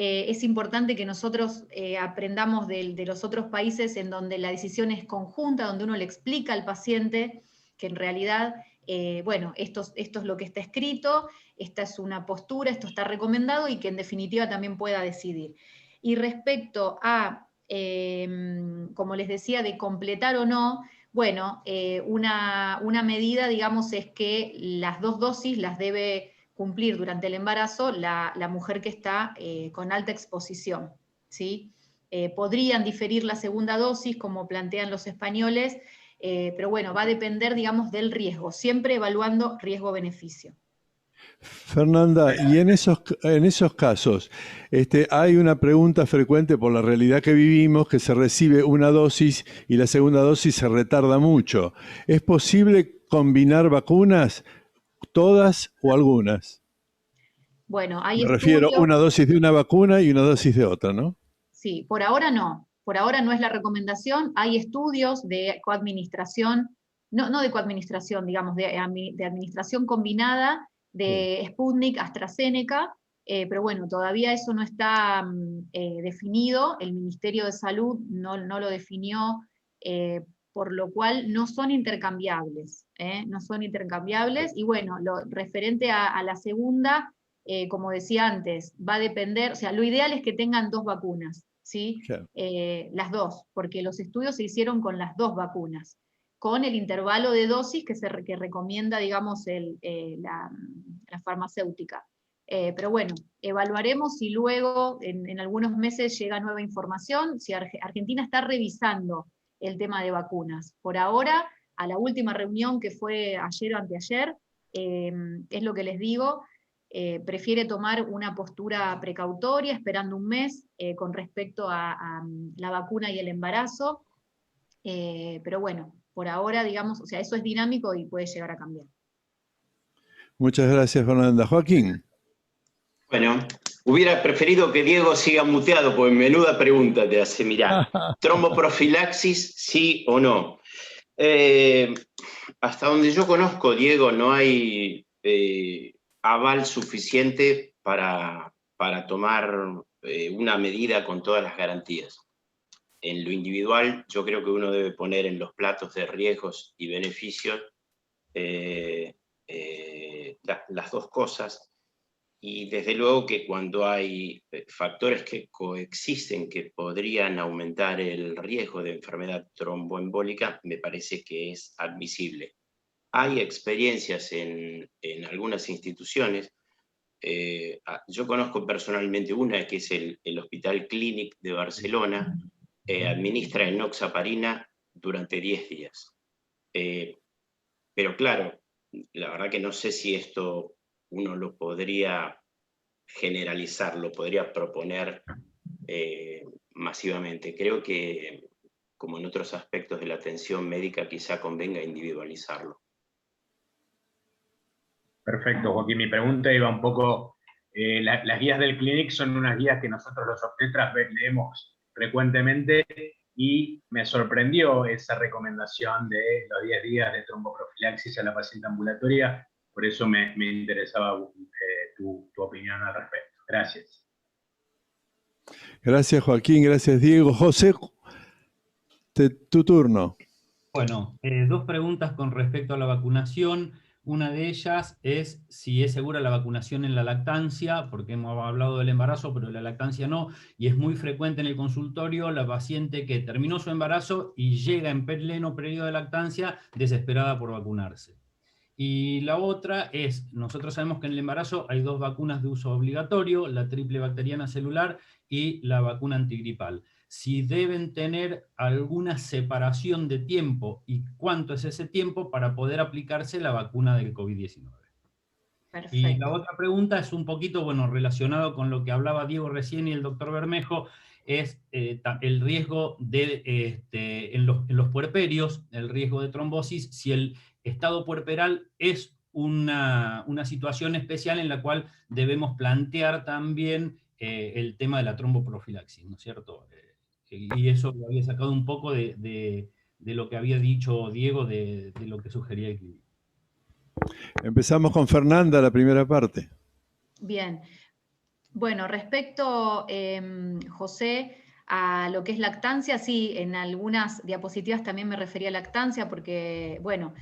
es importante que nosotros aprendamos de los otros países en donde la decisión es conjunta, donde uno le explica al paciente que en realidad, bueno, esto es lo que está escrito, esta es una postura, esto está recomendado y que en definitiva también pueda decidir. Y respecto a, como les decía, de completar o no, bueno, una medida, digamos, es que las 2 dosis las debe cumplir durante el embarazo la mujer que está con alta exposición, ¿sí? Podrían diferir la segunda dosis, como plantean los españoles, pero bueno, va a depender, digamos, del riesgo, siempre evaluando riesgo-beneficio. Fernanda, y en esos casos, hay una pregunta frecuente por la realidad que vivimos, que se recibe una dosis y la segunda dosis se retarda mucho. ¿Es posible combinar vacunas, todas o algunas? Bueno, hay Me refiero a estudios. una dosis de una vacuna y una dosis de otra, ¿no? Sí, por ahora no. Por ahora no es la recomendación. Hay estudios de coadministración, no de coadministración, digamos, de administración combinada de Sputnik, AstraZeneca, pero bueno, todavía eso no está definido. El Ministerio de Salud no lo definió, por lo cual no son intercambiables, no son intercambiables. Y bueno, lo referente a la segunda, como decía antes, va a depender, o sea, lo ideal es que tengan 2 vacunas, ¿sí? Claro. Las 2, porque los estudios se hicieron con las 2 vacunas, con el intervalo de dosis que recomienda, digamos, la farmacéutica. Pero bueno, evaluaremos si luego, en algunos meses, llega nueva información, si Argentina está revisando el tema de vacunas. Por ahora, a la última reunión que fue ayer o anteayer, es lo que les digo, prefiere tomar una postura precautoria, esperando un mes, con respecto a la vacuna y el embarazo, pero bueno, por ahora, digamos, o sea, eso es dinámico y puede llegar a cambiar. Muchas gracias, Fernanda. Joaquín. Bueno, hubiera preferido que Diego siga muteado, porque menuda pregunta te hace. Mirá, tromboprofilaxis, sí o no. Hasta donde yo conozco, Diego, no hay aval suficiente para tomar una medida con todas las garantías. En lo individual, yo creo que uno debe poner en los platos de riesgos y beneficios las 2 cosas. Y desde luego que cuando hay factores que coexisten que podrían aumentar el riesgo de enfermedad tromboembólica, me parece que es admisible. Hay experiencias en algunas instituciones. Yo conozco personalmente una, que es el Hospital Clínic de Barcelona, administra enoxaparina durante 10 días. Pero claro, la verdad que no sé si esto uno lo podría generalizar, lo podría proponer masivamente. Creo que, como en otros aspectos de la atención médica, quizá convenga individualizarlo. Perfecto, Joaquín. Mi pregunta iba un poco, las guías del Clinic son unas guías que nosotros los obstetras leemos frecuentemente, y me sorprendió esa recomendación de los 10 días de tromboprofilaxis a la paciente ambulatoria. Por eso me interesaba tu opinión al respecto. Gracias. Gracias, Joaquín. Gracias, Diego. José, tu turno. Bueno, 2 preguntas con respecto a la vacunación. Una de ellas es si es segura la vacunación en la lactancia, porque hemos hablado del embarazo, pero la lactancia no, y es muy frecuente en el consultorio la paciente que terminó su embarazo y llega en pleno periodo de lactancia desesperada por vacunarse. Y la otra es, nosotros sabemos que en el embarazo hay 2 vacunas de uso obligatorio, la triple bacteriana celular y la vacuna antigripal. Si deben tener alguna separación de tiempo y cuánto es ese tiempo para poder aplicarse la vacuna del COVID-19. Perfecto. Y la otra pregunta es un poquito, bueno, relacionado con lo que hablaba Diego recién y el doctor Bermejo, es el riesgo en los puerperios, el riesgo de trombosis, si el estado puerperal es una situación especial en la cual debemos plantear también el tema de la tromboprofilaxis, ¿no es cierto? Y eso lo había sacado un poco de lo que había dicho Diego, de lo que sugería el clínico. Empezamos con Fernanda, la primera parte. Bien. Bueno, respecto, José, a lo que es lactancia, sí, en algunas diapositivas también me refería a lactancia porque, bueno,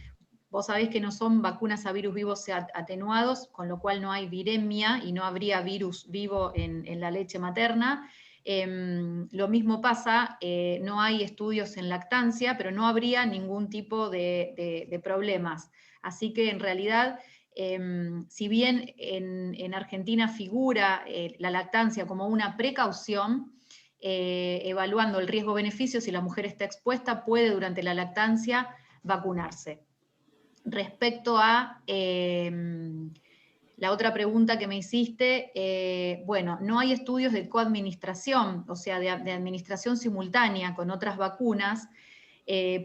vos sabés que no son vacunas a virus vivos atenuados, con lo cual no hay viremia y no habría virus vivo en la leche materna. Lo mismo pasa, no hay estudios en lactancia, pero no habría ningún tipo de problemas. Así que en realidad, si bien en Argentina figura la lactancia como una precaución, evaluando el riesgo-beneficio, si la mujer está expuesta, puede durante la lactancia vacunarse. Respecto a la otra pregunta que me hiciste, bueno, no hay estudios de coadministración, o sea, de administración simultánea con otras vacunas.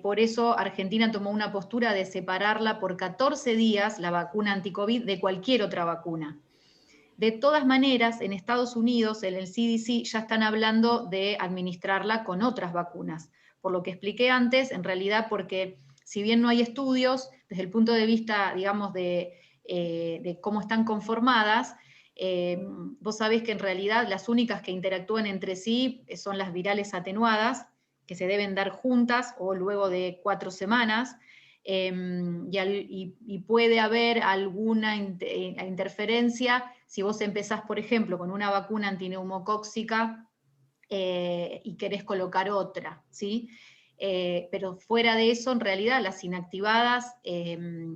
Por eso Argentina tomó una postura de separarla por 14 días, la vacuna anti-COVID, de cualquier otra vacuna. De todas maneras, en Estados Unidos, en el CDC, ya están hablando de administrarla con otras vacunas. Por lo que expliqué antes, en realidad porque si bien no hay estudios, desde el punto de vista, digamos, de cómo están conformadas, vos sabés que en realidad las únicas que interactúan entre sí son las virales atenuadas, que se deben dar juntas o luego de 4 semanas, y puede haber alguna interferencia si vos empezás, por ejemplo, con una vacuna antineumocóxica y querés colocar otra, ¿sí? Pero fuera de eso, en realidad, las inactivadas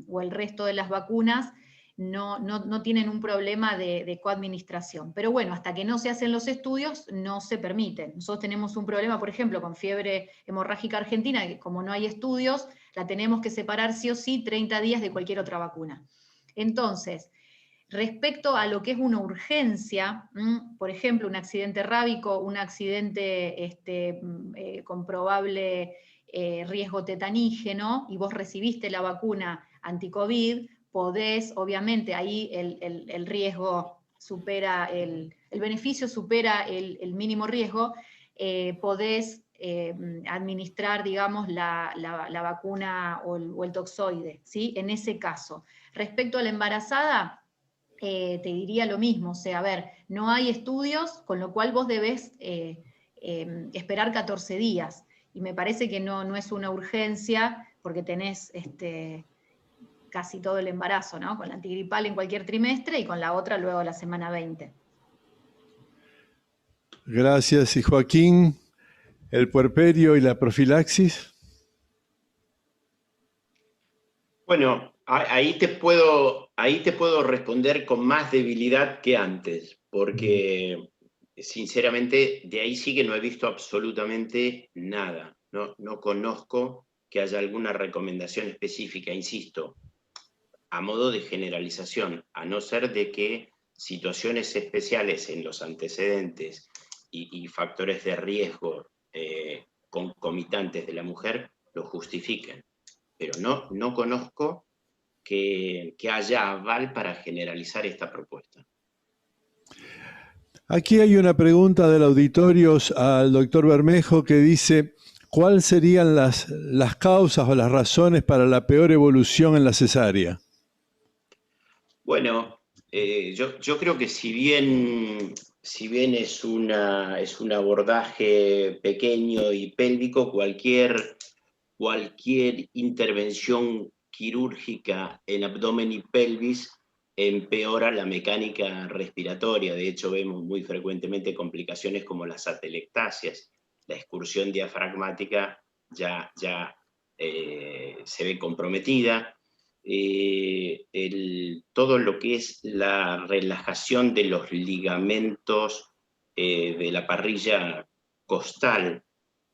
o el resto de las vacunas no tienen un problema de coadministración. Pero bueno, hasta que no se hacen los estudios, no se permiten. Nosotros tenemos un problema, por ejemplo, con fiebre hemorrágica argentina, que como no hay estudios, la tenemos que separar sí o sí 30 días de cualquier otra vacuna. Entonces, respecto a lo que es una urgencia, por ejemplo, un accidente rábico, un accidente con probable riesgo tetanígeno, y vos recibiste la vacuna anti-COVID, podés, obviamente, ahí el riesgo supera, el beneficio supera el mínimo riesgo, podés administrar, digamos, la vacuna o el toxoide, ¿sí? En ese caso. Respecto a la embarazada, te diría lo mismo, o sea, a ver, no hay estudios, con lo cual vos debés esperar 14 días, y me parece que no es una urgencia, porque tenés casi todo el embarazo, ¿no? Con la antigripal en cualquier trimestre y con la otra luego a la semana 20. Gracias. Y Joaquín, el puerperio y la profilaxis. Bueno, ahí te puedo responder con más debilidad que antes, porque sinceramente de ahí sí que no he visto absolutamente nada. No conozco que haya alguna recomendación específica, insisto, a modo de generalización, a no ser de que situaciones especiales en los antecedentes y factores de riesgo concomitantes de la mujer lo justifiquen. Pero no conozco que haya aval para generalizar esta propuesta. Aquí hay una pregunta del auditorio al doctor Bermejo que dice, ¿cuáles serían las causas o las razones para la peor evolución en la cesárea? Bueno, yo creo que si bien es un abordaje pequeño y pélvico, cualquier intervención quirúrgica en abdomen y pelvis empeora la mecánica respiratoria. De hecho, vemos muy frecuentemente complicaciones como las atelectasias. La excursión diafragmática ya se ve comprometida. Todo lo que es la relajación de los ligamentos de la parrilla costal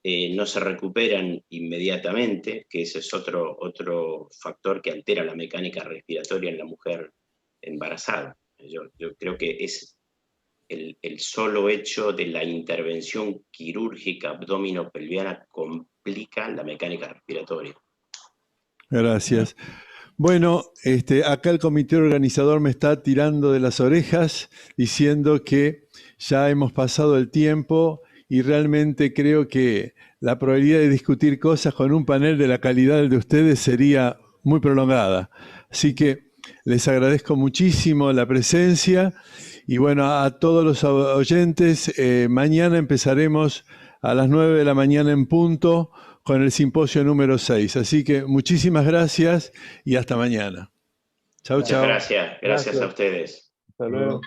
no se recuperan inmediatamente, que ese es otro factor que altera la mecánica respiratoria en la mujer embarazada. Yo creo que es el solo hecho de la intervención quirúrgica abdominopelviana complica la mecánica respiratoria. Gracias. Bueno, acá el comité organizador me está tirando de las orejas diciendo que ya hemos pasado el tiempo y realmente creo que la probabilidad de discutir cosas con un panel de la calidad de ustedes sería muy prolongada. Así que les agradezco muchísimo la presencia Y bueno, a todos los oyentes, mañana empezaremos a las 9 de la mañana en punto con el simposio número 6. Así que muchísimas gracias y hasta mañana. Chau, Muchas chau. gracias. Gracias a ustedes. Hasta luego.